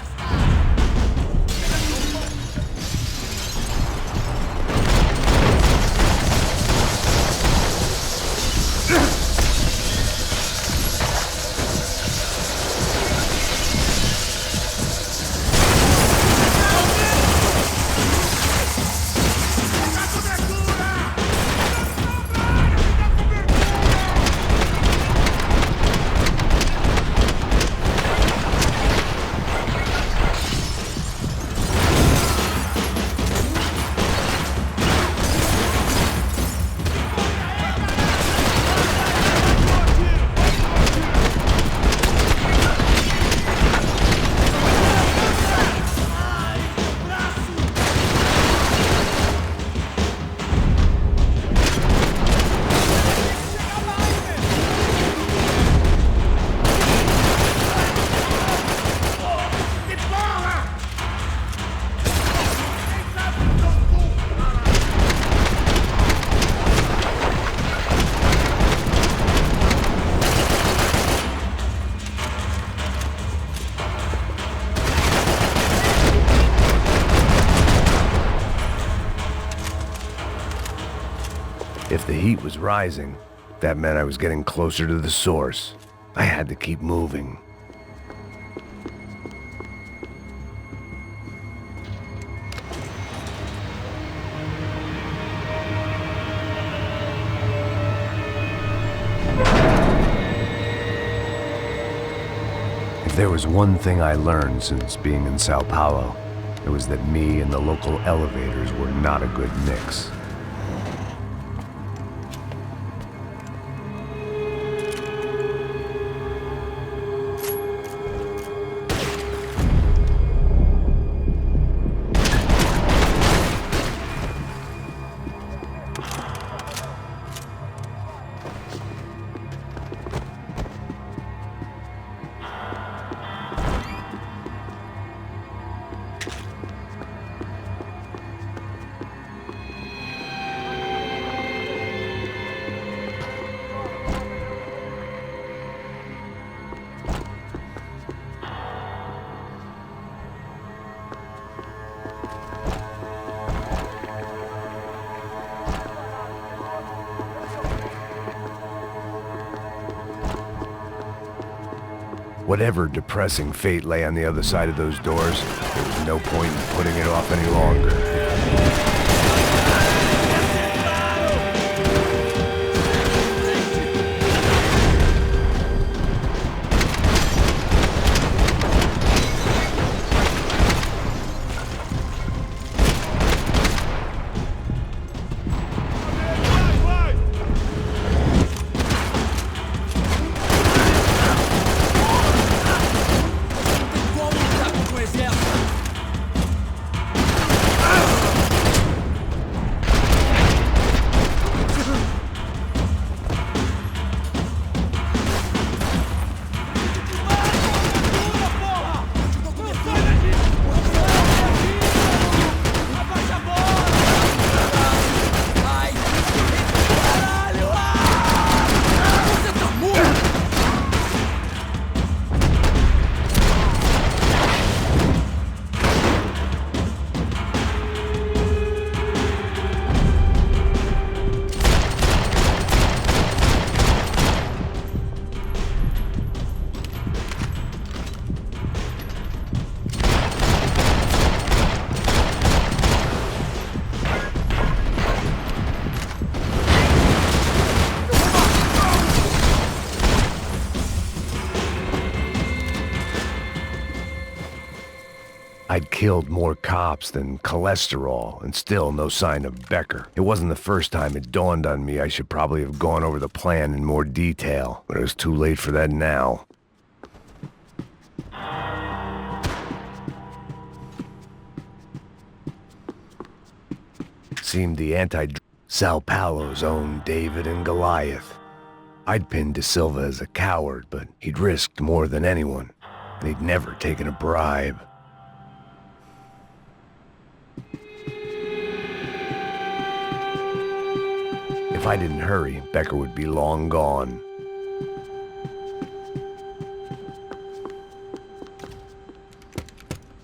If the heat was rising, that meant I was getting closer to the source. I had to keep moving. If there was one thing I learned since being in Sao Paulo, it was that me and the local elevators were not a good mix. Whatever depressing fate lay on the other side of those doors, there was no point in putting it off any longer. I'd killed more cops than cholesterol, and still no sign of Becker. It wasn't the first time it dawned on me I should probably have gone over the plan in more detail, but it was too late for that now. Seemed the Sao Paulo's own David and Goliath. I'd pinned De Silva as a coward, but he'd risked more than anyone, and he'd never taken a bribe. If I didn't hurry, Becker would be long gone.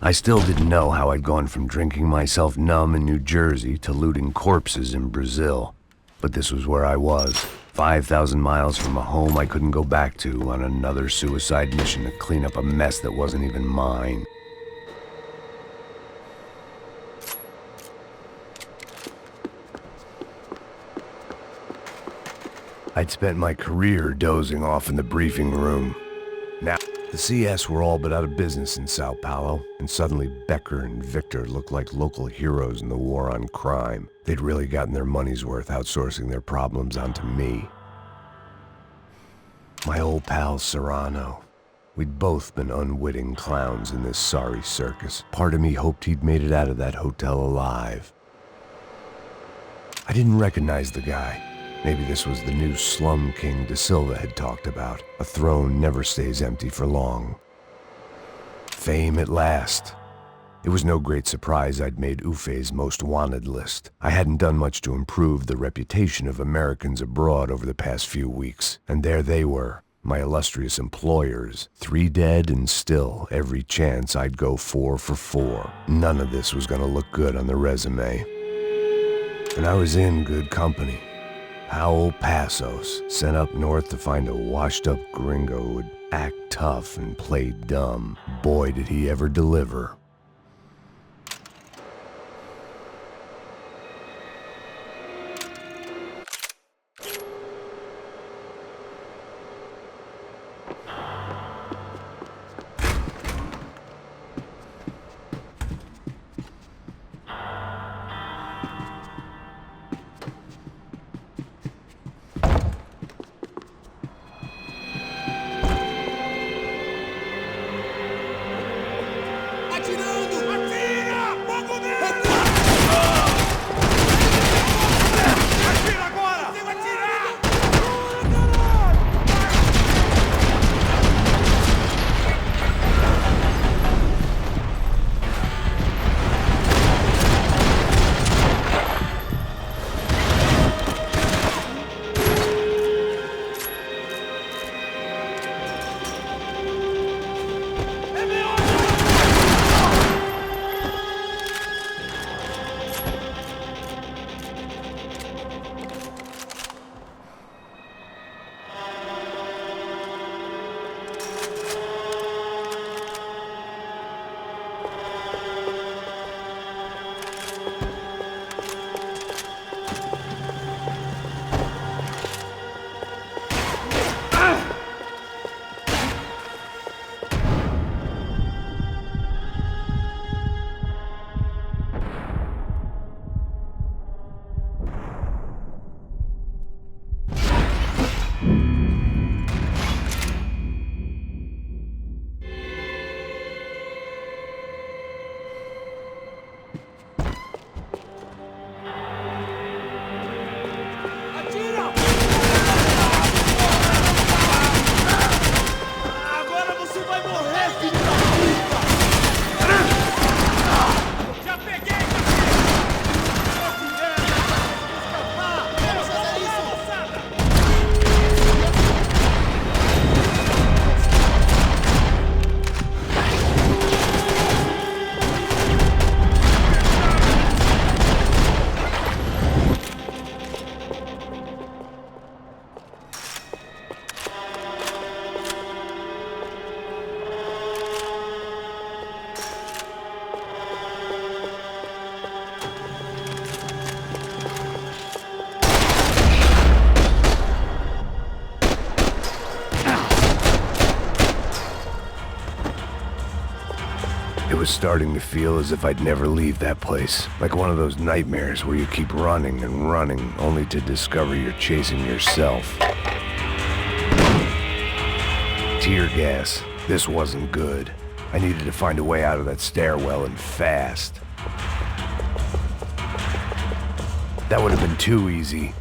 I still didn't know how I'd gone from drinking myself numb in New Jersey to looting corpses in Brazil. But this was where I was, 5,000 miles from a home I couldn't go back to, on another suicide mission to clean up a mess that wasn't even mine. I'd spent my career dozing off in the briefing room. Now, the CS were all but out of business in Sao Paulo, and suddenly Becker and Victor looked like local heroes in the war on crime. They'd really gotten their money's worth outsourcing their problems onto me. My old pal Serrano. We'd both been unwitting clowns in this sorry circus. Part of me hoped he'd made it out of that hotel alive. I didn't recognize the guy. Maybe this was the new slum king De Silva had talked about. A throne never stays empty for long. Fame at last. It was no great surprise I'd made Ufe's most wanted list. I hadn't done much to improve the reputation of Americans abroad over the past few weeks, and there they were, my illustrious employers, 3 dead and still every chance I'd go 4 for 4. None of this was gonna look good on the resume. And I was in good company. Howell Passos, sent up north to find a washed-up gringo who would act tough and play dumb. Boy, did he ever deliver. Atire was starting to feel as if I'd never leave that place. Like one of those nightmares where you keep running and running, only to discover you're chasing yourself. Tear gas. This wasn't good. I needed to find a way out of that stairwell, and fast. That would have been too easy.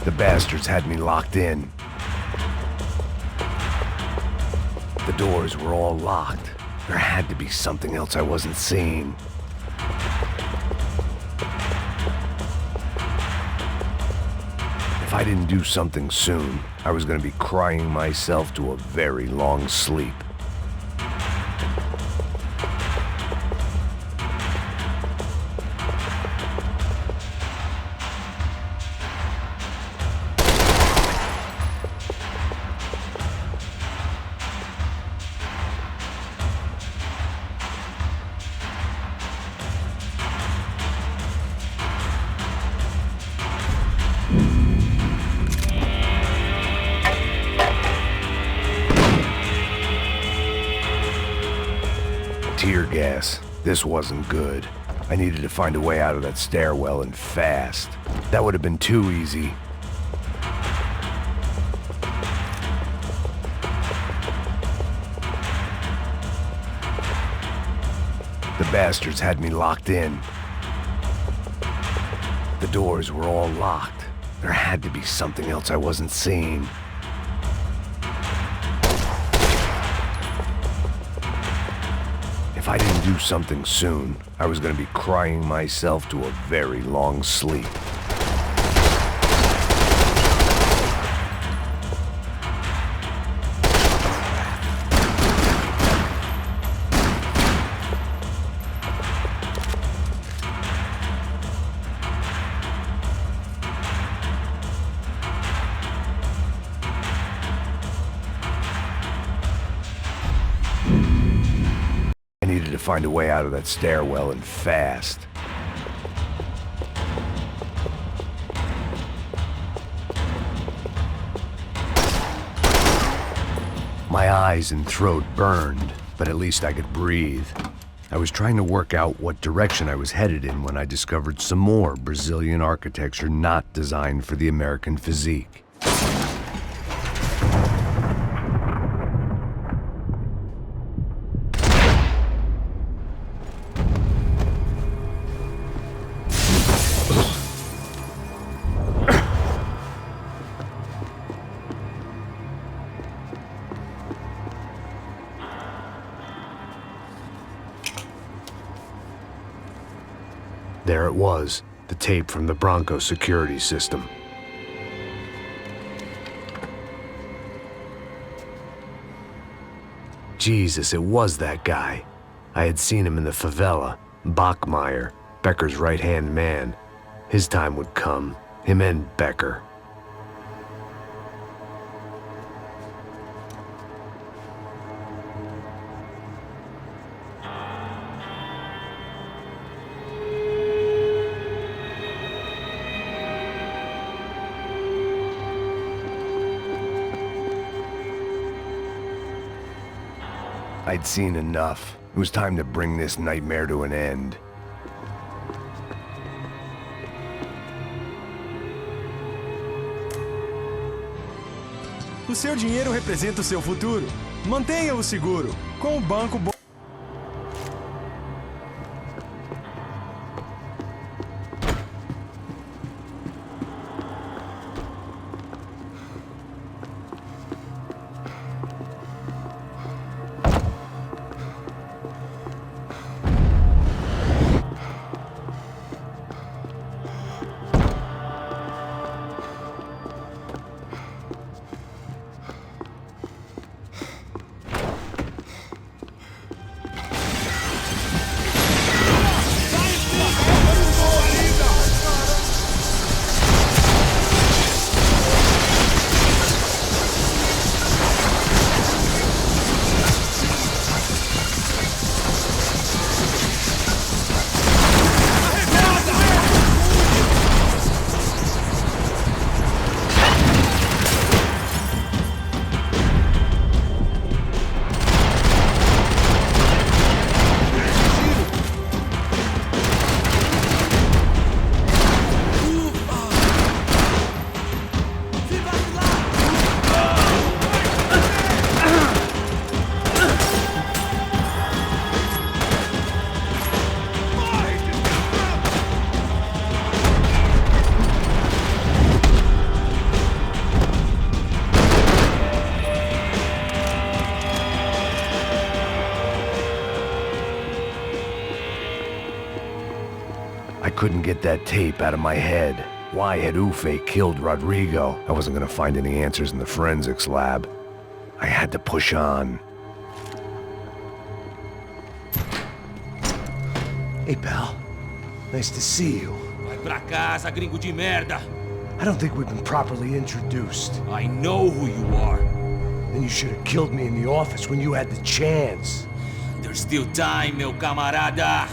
The bastards had me locked in. The doors were all locked. There had to be something else I wasn't seeing. If I didn't do something soon, I was going to be crying myself to a very long sleep. Tear gas. This wasn't good. I needed to find a way out of that stairwell, and fast. That would have been too easy. The bastards had me locked in. The doors were all locked. There had to be something else I wasn't seeing. If I didn't do something soon, I was going to be crying myself to a very long sleep. To find a way out of that stairwell, and fast. My eyes and throat burned, but at least I could breathe. I was trying to work out what direction I was headed in when I discovered some more Brazilian architecture not designed for the American physique. There it was, the tape from the Bronco security system. Jesus, it was that guy. I had seen him in the favela, Bachmeyer, Becker's right-hand man. His time would come, him and Becker. I'd seen enough. It was time to bring this nightmare to an end. O seu dinheiro representa o seu futuro. Mantenha-o seguro. Com o banco bom. I couldn't get that tape out of my head. Why had Ufe killed Rodrigo? I wasn't gonna find any answers in the forensics lab. I had to push on. Hey, pal. Nice to see you. Vai pra casa, gringo de merda. I don't think we've been properly introduced. I know who you are. Then you should have killed me in the office when you had the chance. There's still time, meu camarada.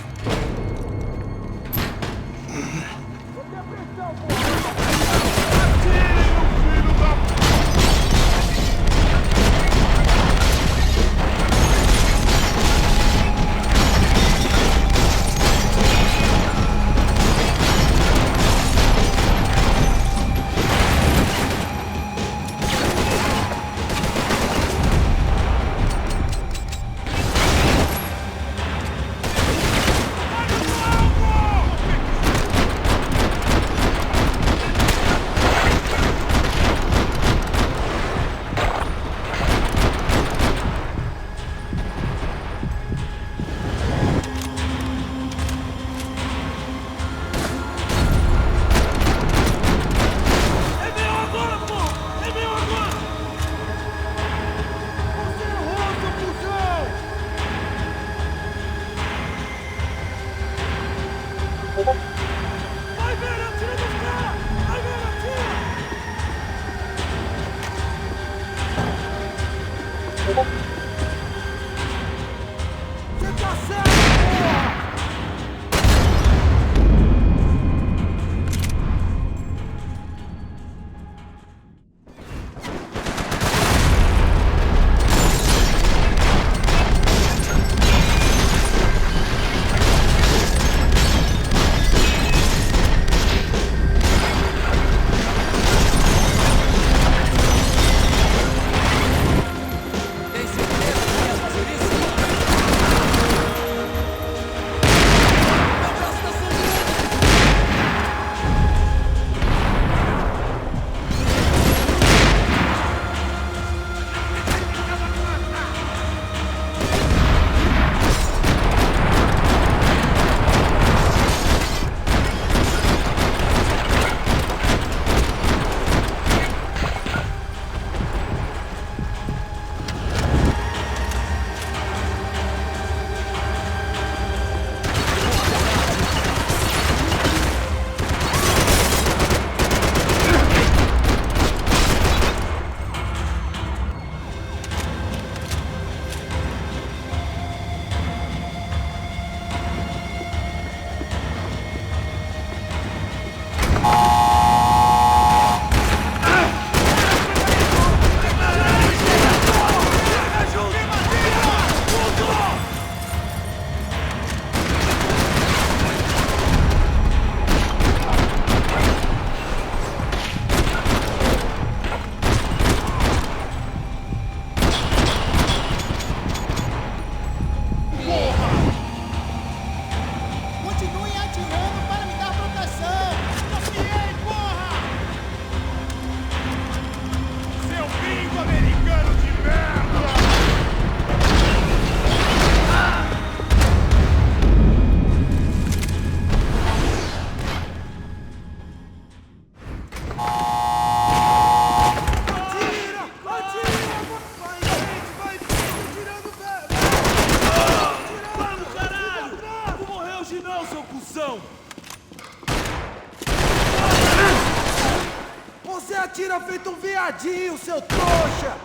Você atira feito um viadinho, seu trouxa!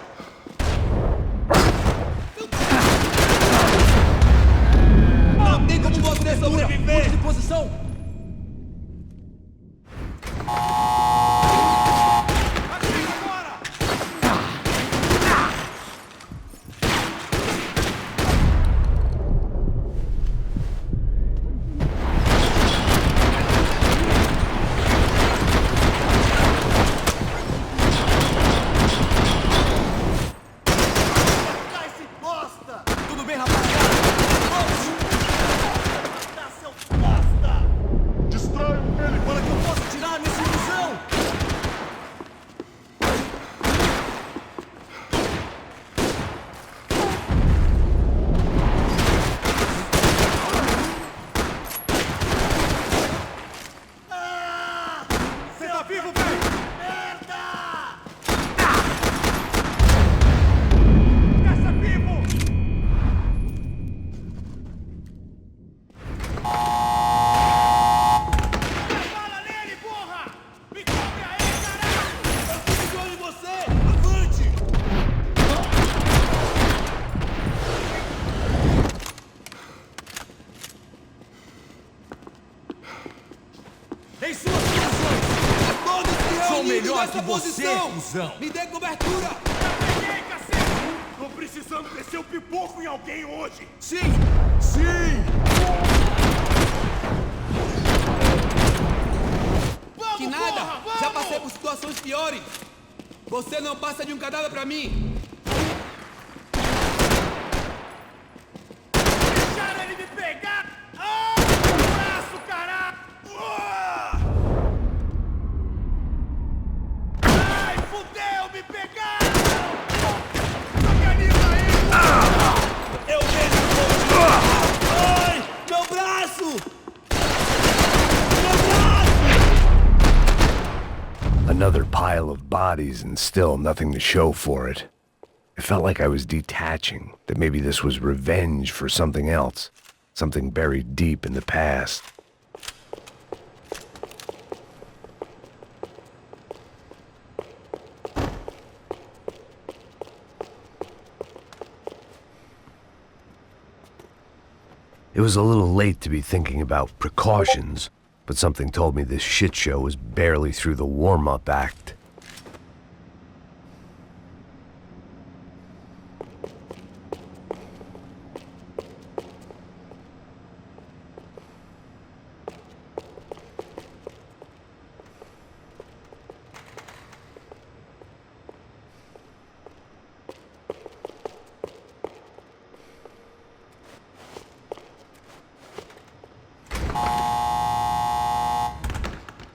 Não tem como você sobreviver! Mude de posição! nossa posição! Cuzão. Me dê cobertura! Peguei, cacete! Tô precisando descer o pipoco em alguém hoje! Sim! Sim! Vamos, Que nada! porra, vamos! Já passei por situações piores! Você não passa de um cadáver pra mim! Deixaram ele me pegar! Ah! O braço, caralho! Ah! Ai, fudeu! Me pegaram! Organiza aí! Eu mesmo! Ai! Meu braço! Another pile of bodies and still nothing to show for it. It felt like I was detaching, that maybe this was revenge for something else, something buried deep in the past. It was a little late to be thinking about precautions, but something told me this shit show was barely through the warm-up act.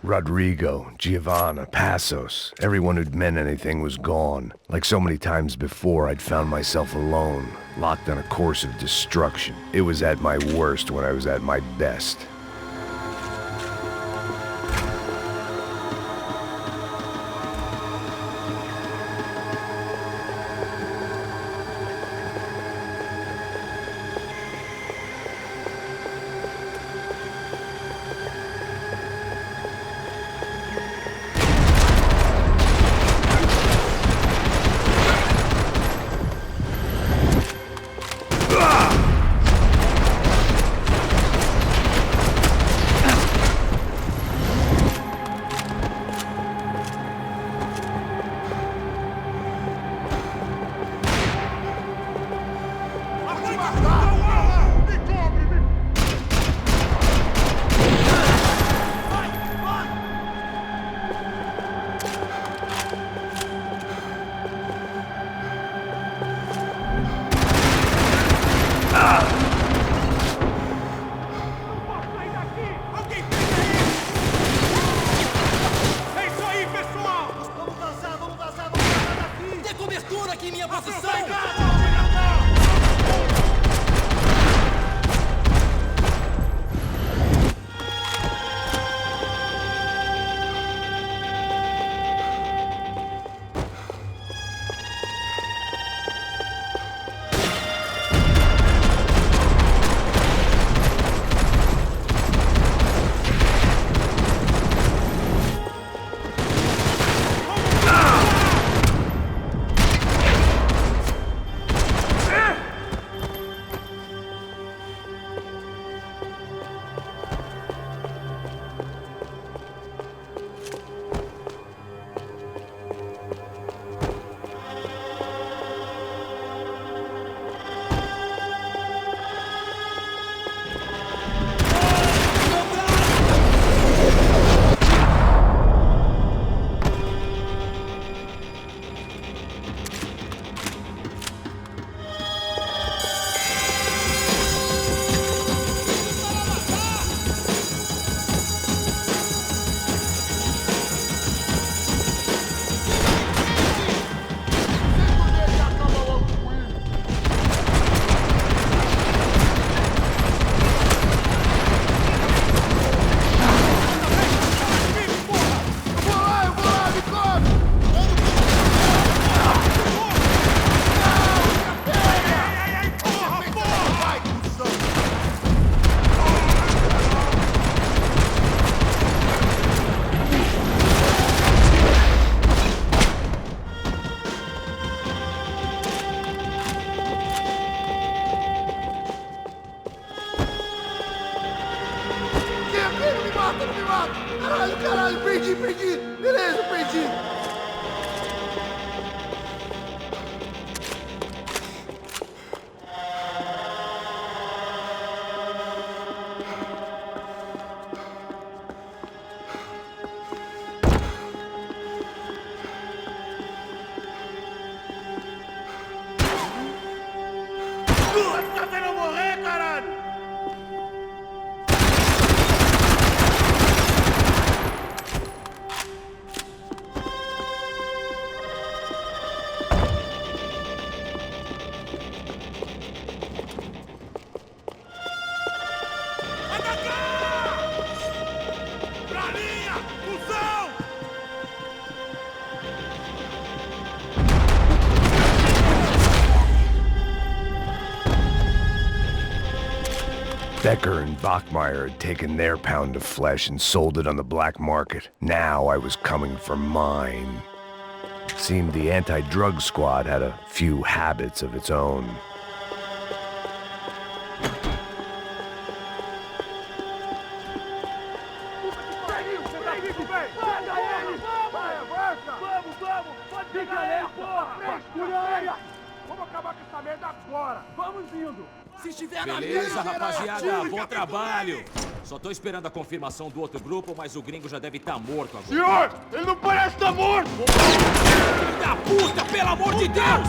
Rodrigo, Giovanna, Passos, everyone who'd meant anything was gone. Like so many times before, I'd found myself alone, locked on a course of destruction. It was at my worst when I was at my best. Caralho, perdi! Beleza, perdi! Becker and Bachmeyer had taken their pound of flesh and sold it on the black market. Now I was coming for mine. It seemed the anti-drug squad had a few habits of its own. Beleza, rapaziada, bom trabalho. Só tô esperando a confirmação do outro grupo, mas o gringo já deve estar morto agora. Senhor, ele não parece estar morto! Filho da puta, pelo amor de Deus!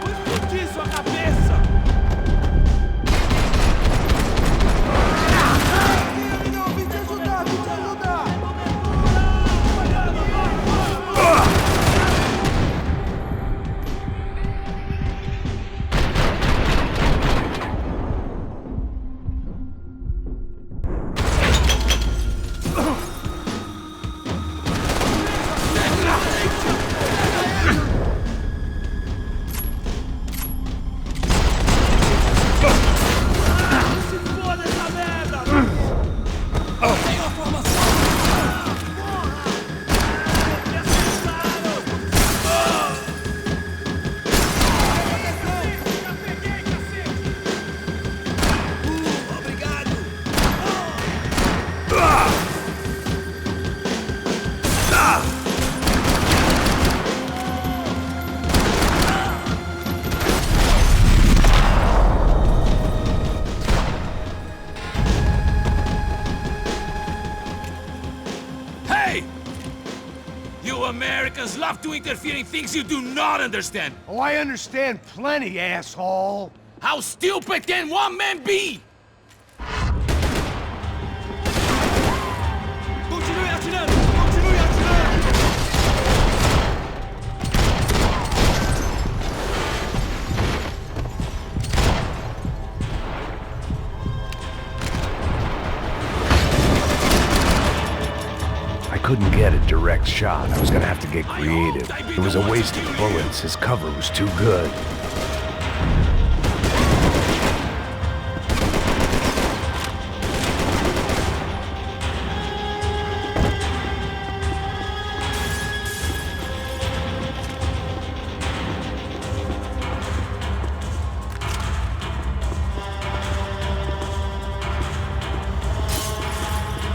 Explodir sua cabeça! Americans love to interfere in things you do not understand. Oh, I understand plenty, asshole. How stupid can one man be? Continue atirando! Continue atirando! I couldn't get a direct shot. I was gonna have to get creative. It was a waste of bullets. His cover was too good.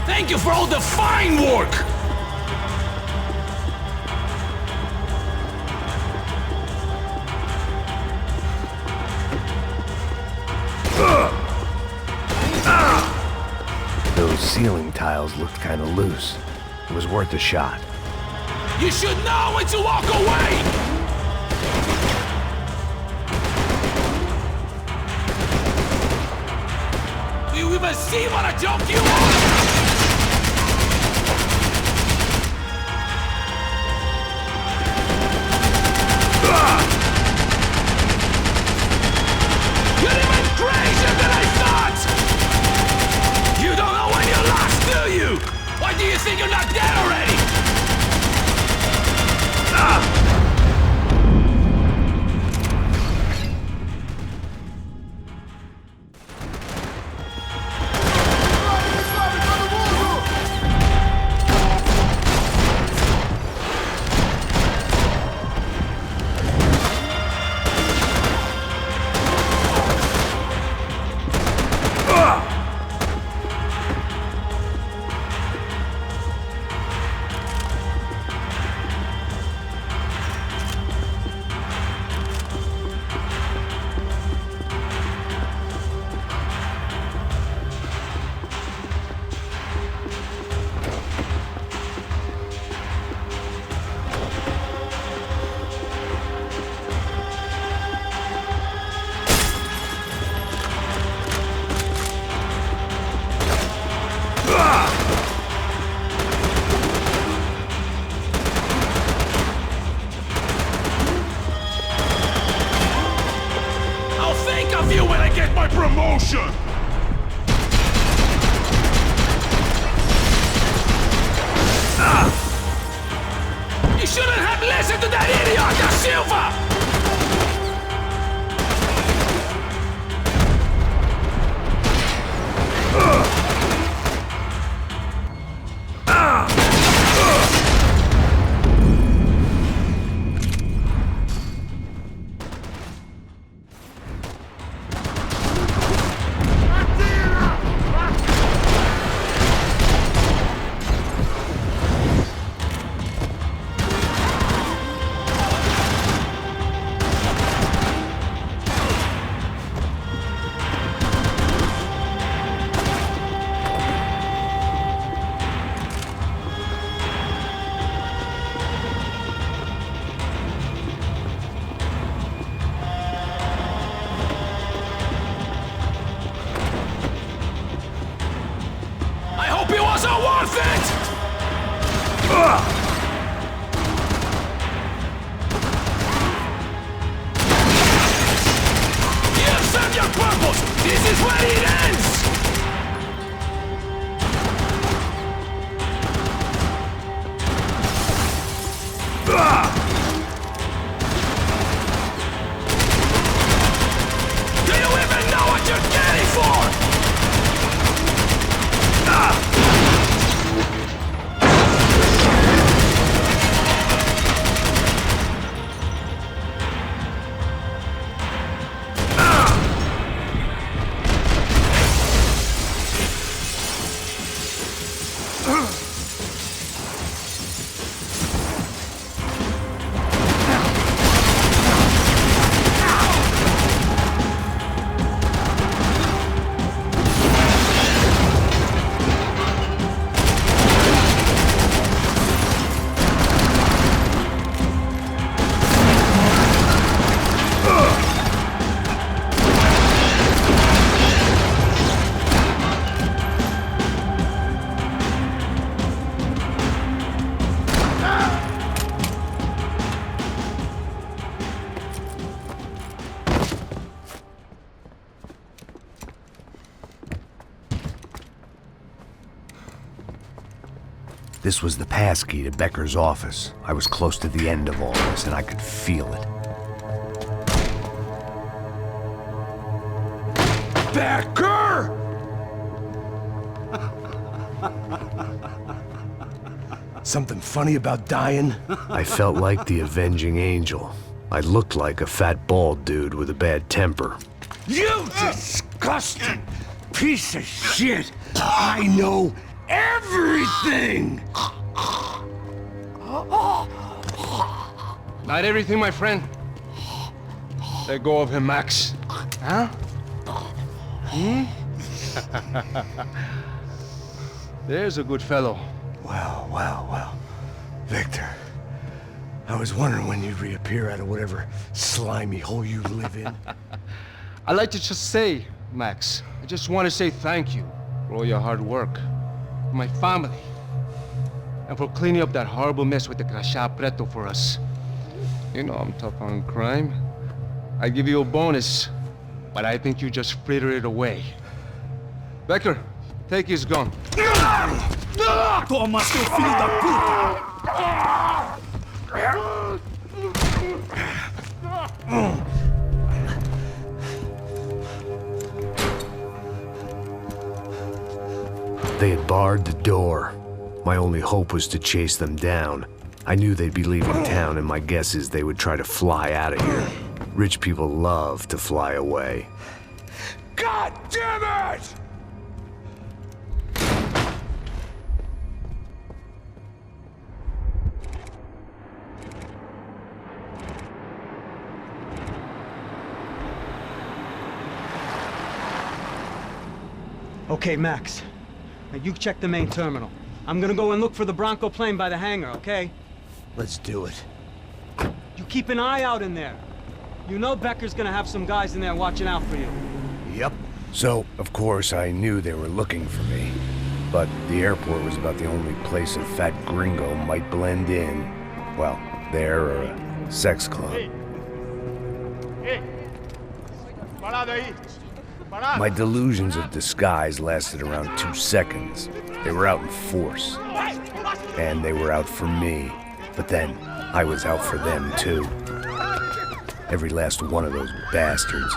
Thank you for all the fine work! Those ceiling tiles looked kind of loose. It was worth a shot. You should know when to walk away! Do you even see what a joke you are? You're even crazier than I thought! You don't know when you're lost, do you? Why do you think you're not dead already? position! You shouldn't have listened to that idiot, Da Silva! This was the passkey to Becker's office. I was close to the end of all this, and I could feel it. Becker! Something funny about dying? I felt like the avenging angel. I looked like a fat bald dude with a bad temper. You disgusting piece of shit! I know everything! Not everything, my friend. Let go of him, Max. Huh? Hmm? There's a good fellow. Well. Victor, I was wondering when you'd reappear out of whatever slimy hole you live in. I'd like to just say, Max, I just want to say thank you for all your hard work, for my family, and for cleaning up that horrible mess with the Crachá Preto for us. You know I'm tough on crime. I give you a bonus, but I think you just fritter it away. Becker, take his gun. Toma, seu filho da puta! They had barred the door. My only hope was to chase them down. I knew they'd be leaving town, and my guess is they would try to fly out of here. Rich people love to fly away. God damn it! Okay, Max. Now you check the main terminal. I'm gonna go and look for the Bronco plane by the hangar, okay? Let's do it. You keep an eye out in there. You know Becker's gonna have some guys in there watching out for you. Yep. So, of course, I knew they were looking for me. But the airport was about the only place a fat gringo might blend in. Well, there or a sex club. Hey! Parado aí! My delusions of disguise lasted around 2 seconds. They were out in force. And they were out for me. But then, I was out for them too. Every last one of those bastards.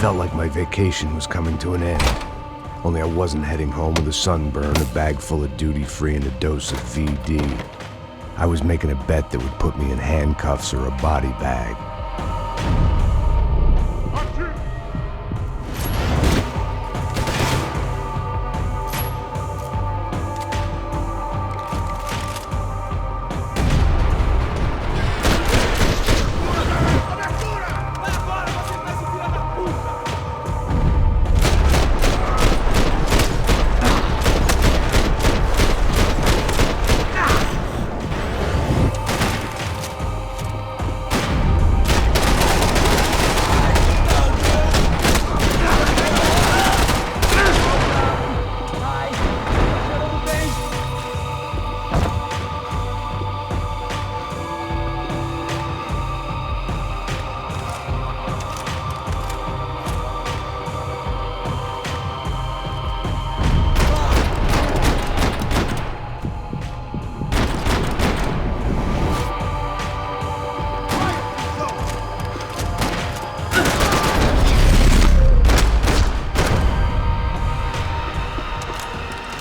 Felt like my vacation was coming to an end. Only I wasn't heading home with a sunburn, a bag full of duty-free, and a dose of VD. I was making a bet that would put me in handcuffs or a body bag.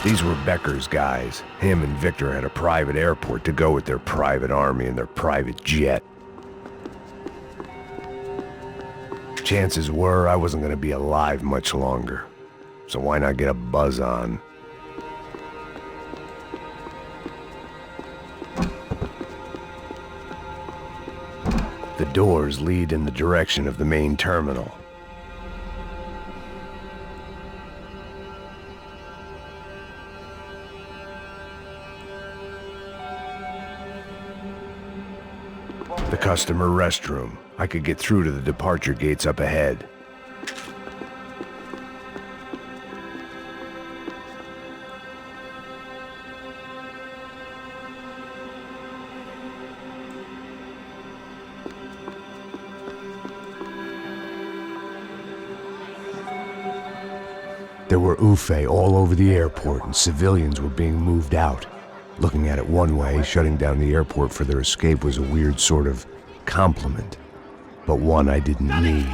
These were Becker's guys. Him and Victor had a private airport to go with their private army and their private jet. Chances were I wasn't gonna be alive much longer, so why not get a buzz on? The doors lead in the direction of the main terminal. The customer restroom. I could get through to the departure gates up ahead. There were Ufe all over the airport, and civilians were being moved out. Looking at it one way, shutting down the airport for their escape was a weird sort of compliment, but one I didn't need.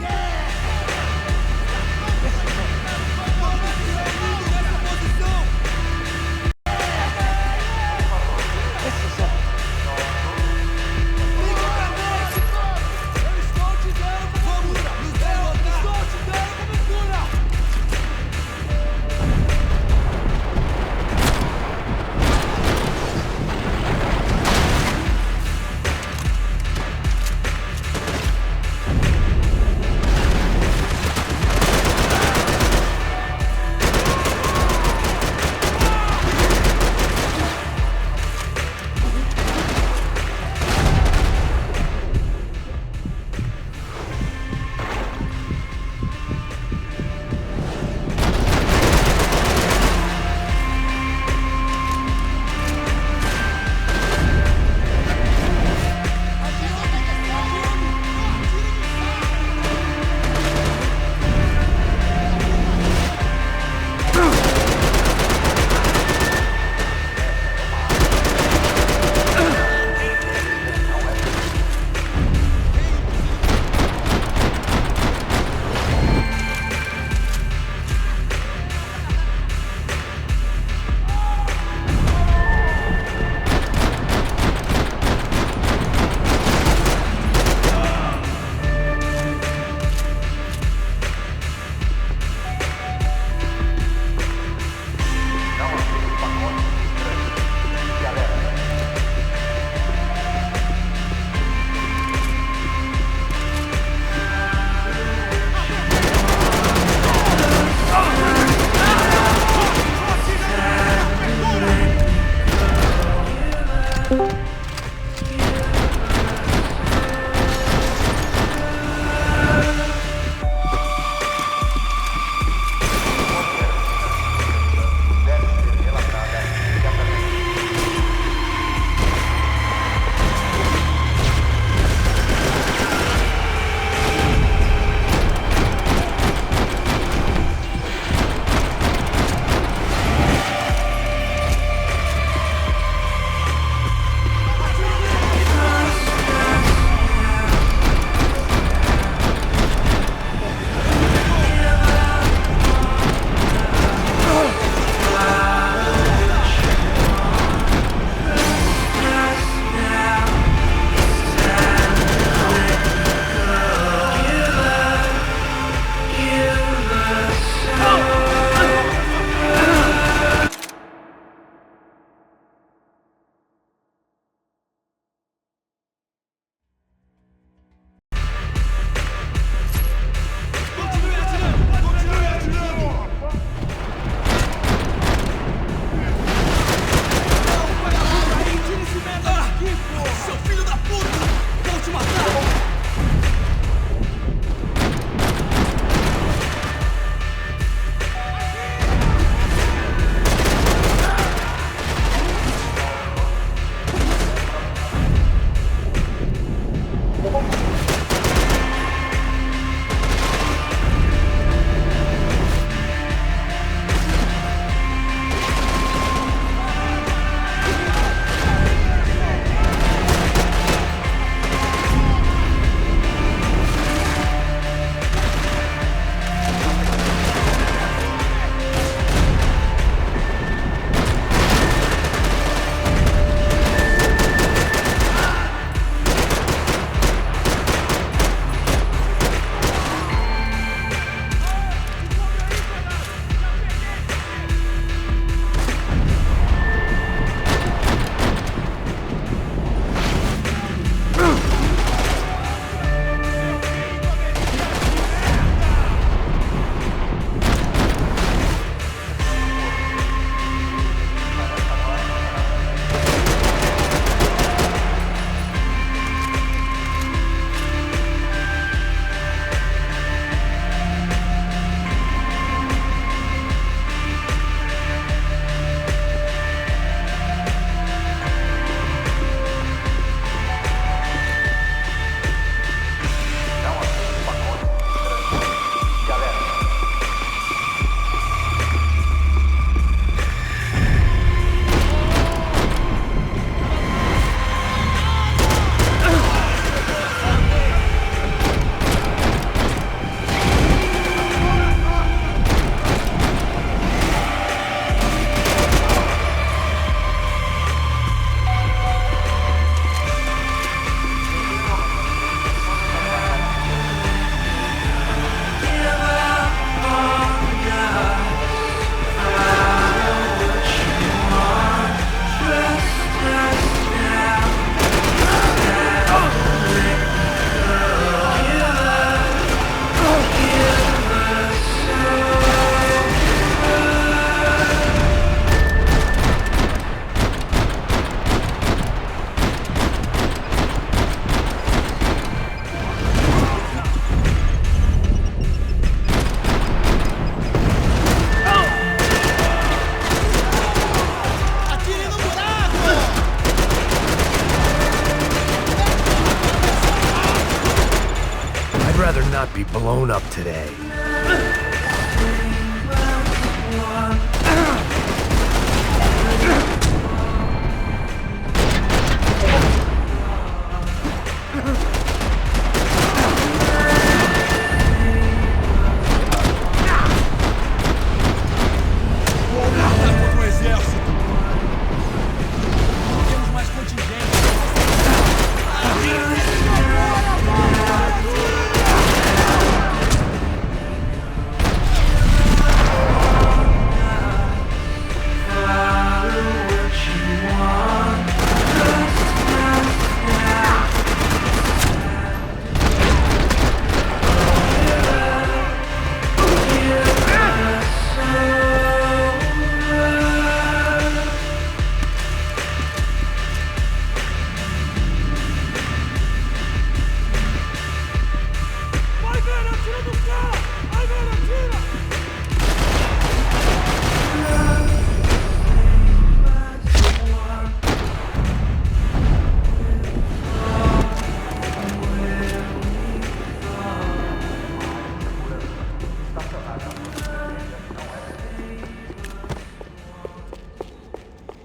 be blown up today.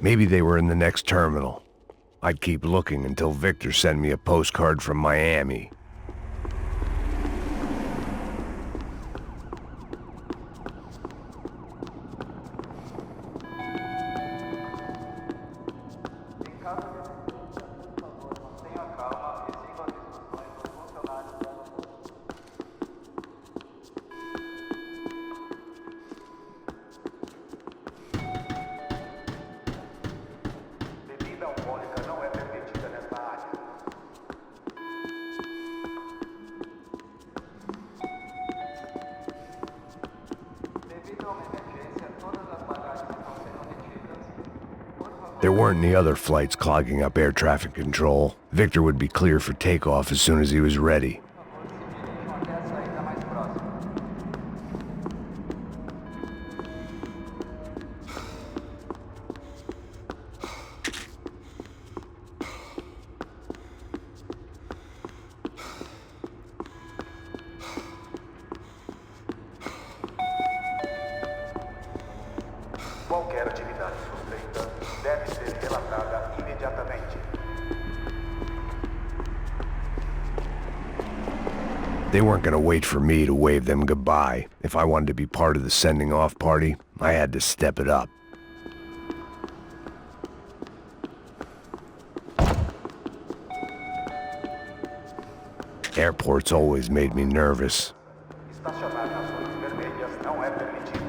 Maybe they were in the next terminal. I'd keep looking until Victor sent me a postcard from Miami. There weren't any other flights clogging up air traffic control. Victor would be clear for takeoff as soon as he was ready. Qualquer atividade suspeita deve ser relatada imediatamente. They weren't gonna wait for me to wave them goodbye. If I wanted to be part of the sending off party, I had to step it up. Airports always made me nervous. Estacionar nas zonas vermelhas não é permitido.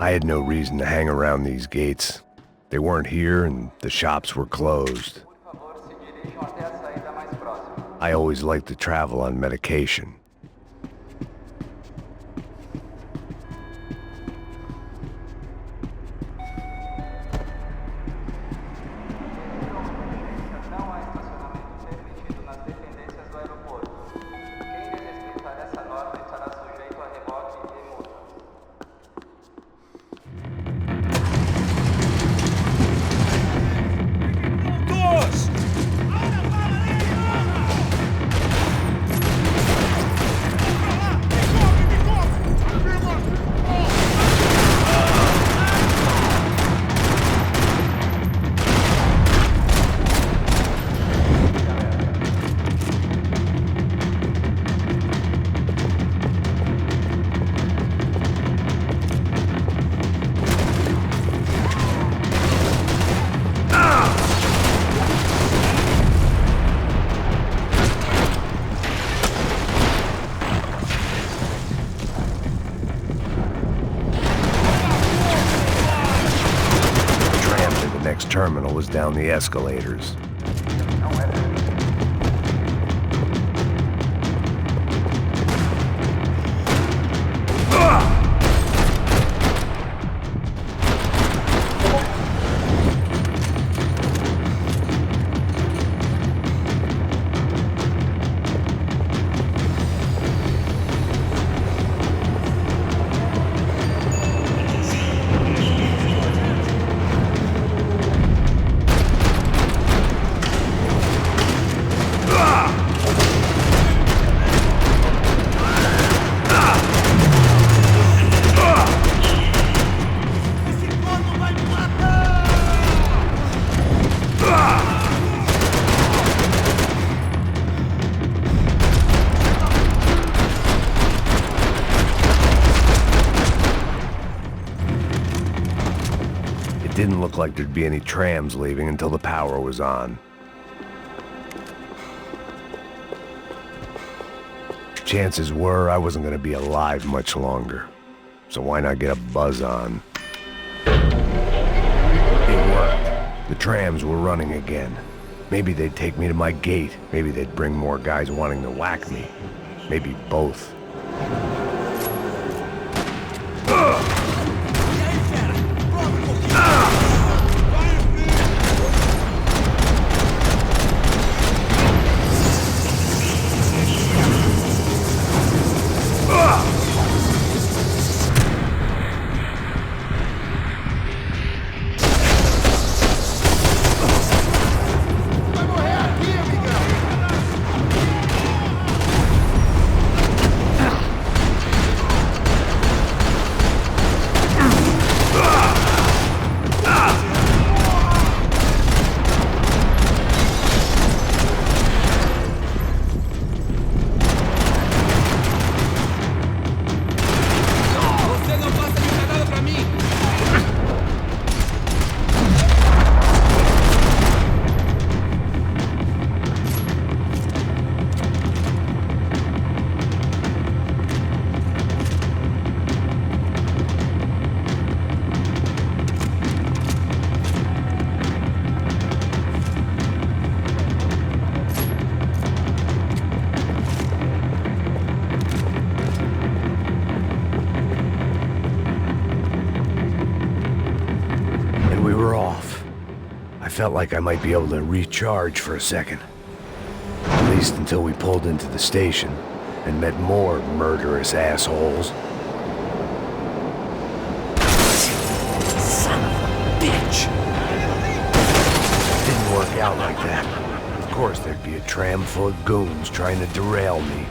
I had no reason to hang around these gates. They weren't here and the shops were closed. I always liked to travel on medication. Terminal was down the escalators. didn't look like there'd be any trams leaving until the power was on. Chances were I wasn't gonna be alive much longer, so why not get a buzz on? It worked. The trams were running again. Maybe they'd take me to my gate. Maybe they'd bring more guys wanting to whack me. Maybe both. Felt like I might be able to recharge for a second. At least until we pulled into the station and met more murderous assholes. Son of a bitch! Didn't work out like that. Of course there'd be a tram full of goons trying to derail me.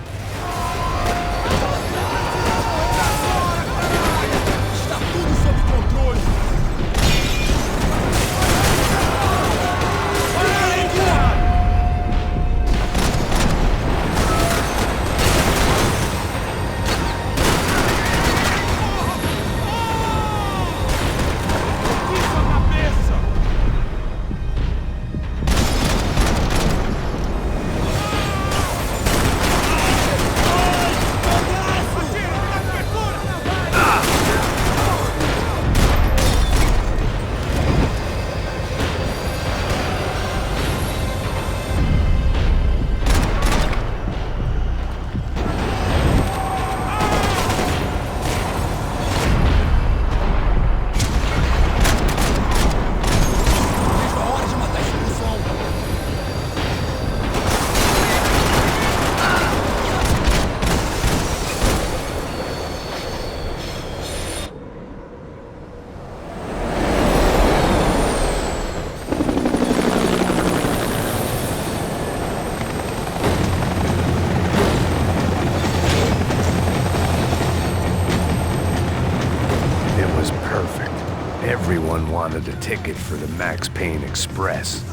Everyone wanted a ticket for the Max Payne Express.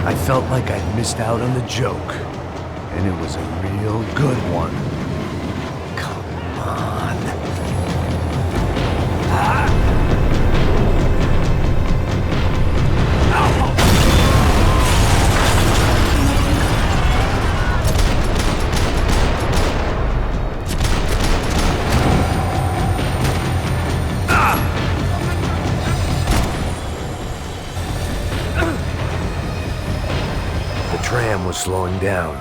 I felt like I'd missed out on the joke, and it was a real good one. Come on. tram was slowing down,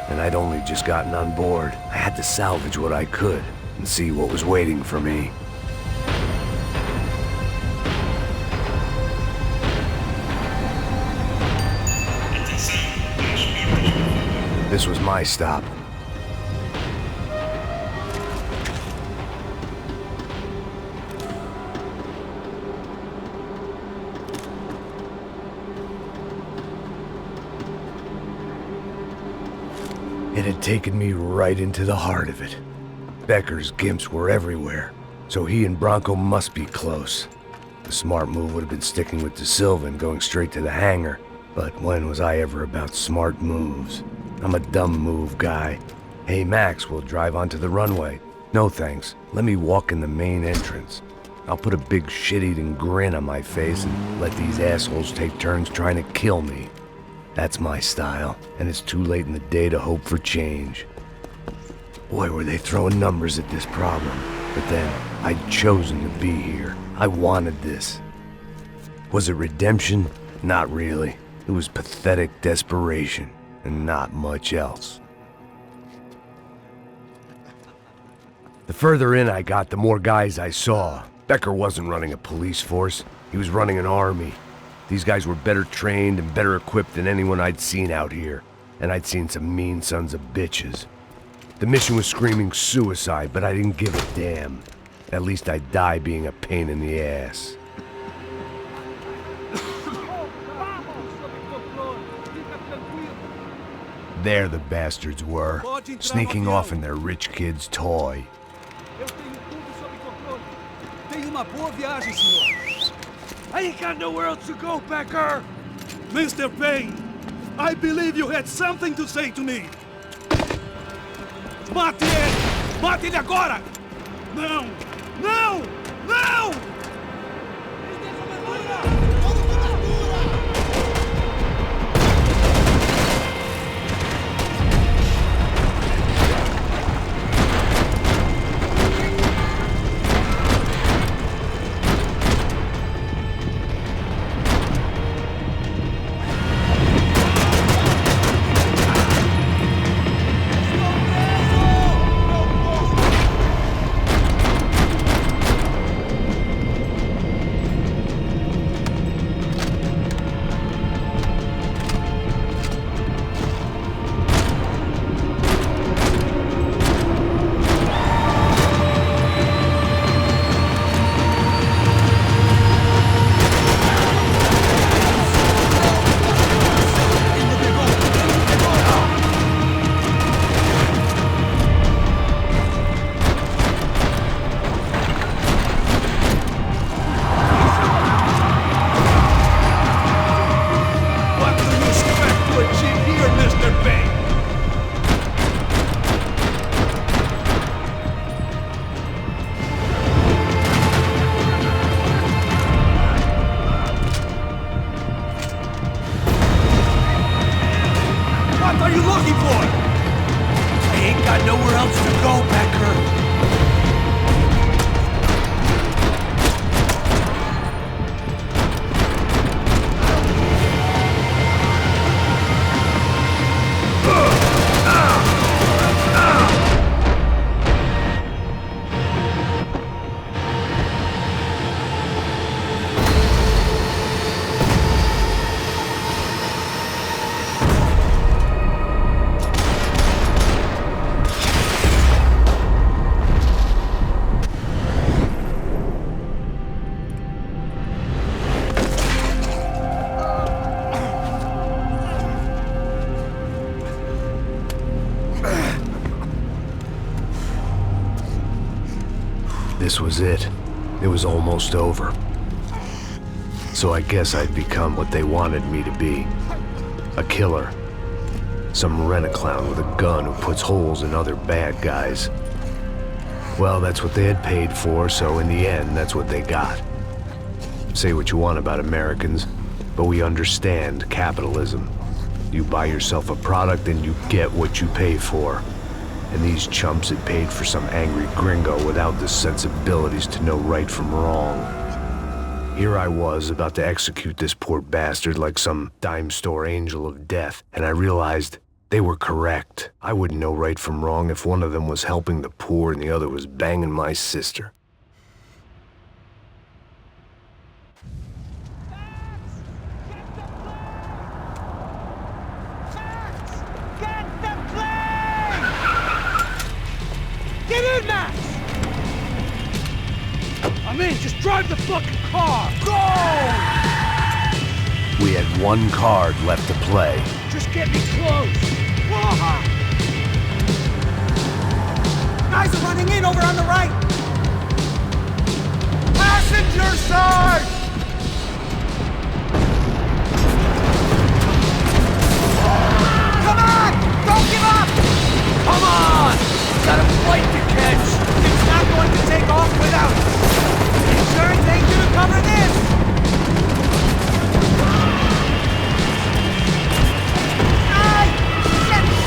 and I'd only just gotten on board. I had to salvage what I could and see what was waiting for me. This was my stop. It had taken me right into the heart of it. Becker's gimps were everywhere, so he and Bronco must be close. The smart move would have been sticking with De Silva and going straight to the hangar, but when was I ever about smart moves? I'm a dumb move guy. Hey Max, we'll drive onto the runway. No thanks, let me walk in the main entrance. I'll put a big shit-eating grin on my face and let these assholes take turns trying to kill me. That's my style, and it's too late in the day to hope for change. Boy, were they throwing numbers at this problem. But then, I'd chosen to be here. I wanted this. Was it redemption? Not really. It was pathetic desperation, and not much else. The further in I got, the more guys I saw. Becker wasn't running a police force. He was running an army. These guys were better trained and better equipped than anyone I'd seen out here, and I'd seen some mean sons of bitches. The mission was screaming suicide, but I didn't give a damn. At least I'd die being a pain in the ass. There the bastards were, sneaking off in their rich kid's toy. Tenha uma boa viagem, senhor. I ain't got nowhere else to go, Becker! Mr. Payne, I believe you had something to say to me. Mate ele! Mate ele agora! Não! Não! Não! This was it. It was almost over. So I guess I'd become what they wanted me to be. A killer. Some rent-a-clown with a gun who puts holes in other bad guys. Well, that's what they had paid for, so in the end, that's what they got. Say what you want about Americans, but we understand capitalism. You buy yourself a product and you get what you pay for. And these chumps had paid for some angry gringo without the sensibilities to know right from wrong. Here I was, about to execute this poor bastard like some dime store angel of death, and I realized they were correct. I wouldn't know right from wrong if one of them was helping the poor and the other was banging my sister. Get in, Max! I'm in, just drive the fucking car! Go! We had one card left to play. Just get me close! Whoa. Guys are running in over on the right! Passenger side! Come on! Don't give up! Come on! Got a flight to catch! It's not going to take off without us! Insurance ain't gonna cover this!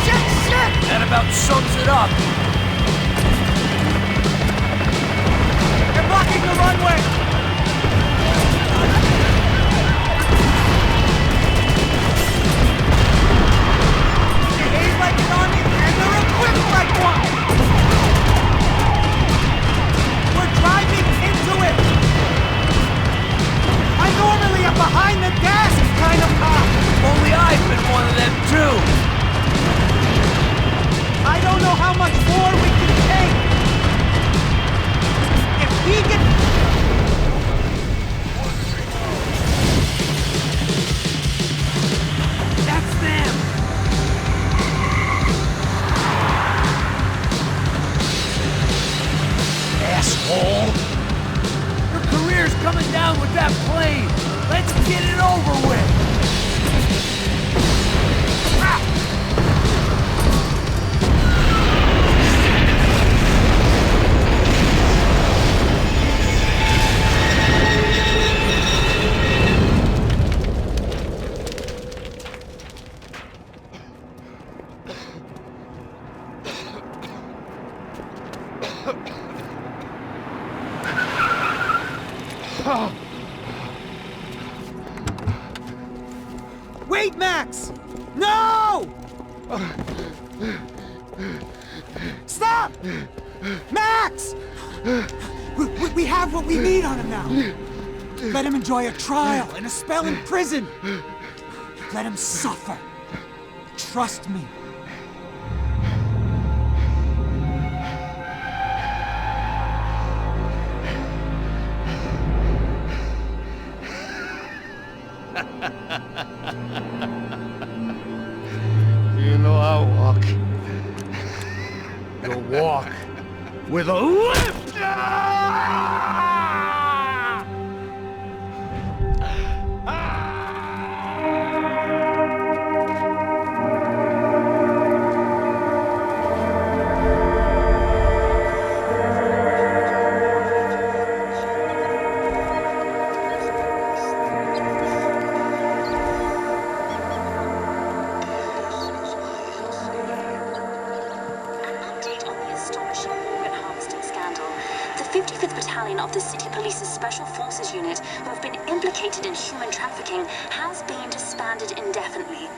Shit! That about sums it up. They're blocking the runway! They behave like an army and they're equipped like one! We're driving into it! I normally am behind the desk kind of cop! Only I've been one of them too! I don't know how much more we can take! If we can... That's them! Asshole! Your career's coming down with that plane! Let's get it over with! Wait, Max! No! Stop! Max! We have what we need on him now. Let him enjoy a trial and a spell in prison. Let him suffer. Trust me. You know I walk. You'll walk with a limp! Of the City Police's Special Forces Unit, who have been implicated in human trafficking, has been disbanded indefinitely.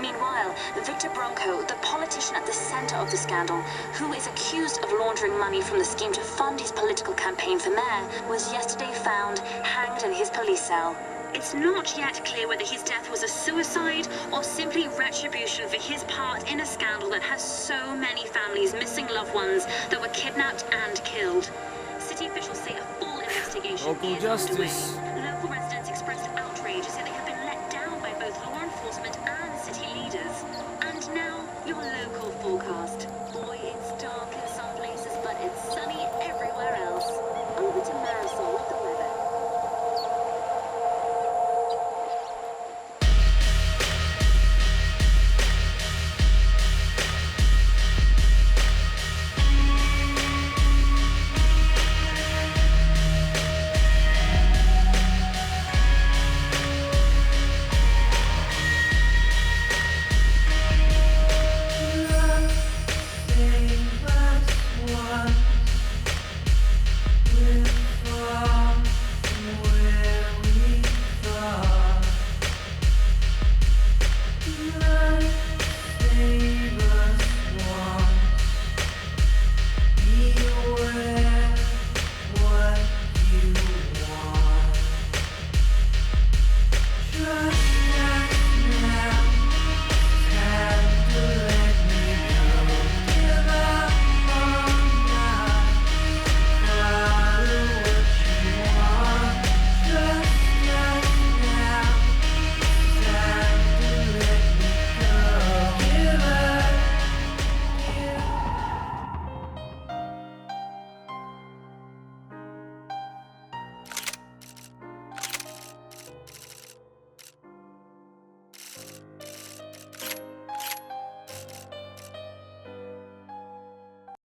Meanwhile, Victor Bronco, the politician at the center of the scandal, who is accused of laundering money from the scheme to fund his political campaign for mayor, was yesterday found hanged in his police cell. It's not yet clear whether his death was a suicide or simply retribution for his part in a scandal that has so many families missing loved ones that were kidnapped and killed. City officials say a full investigation is underway.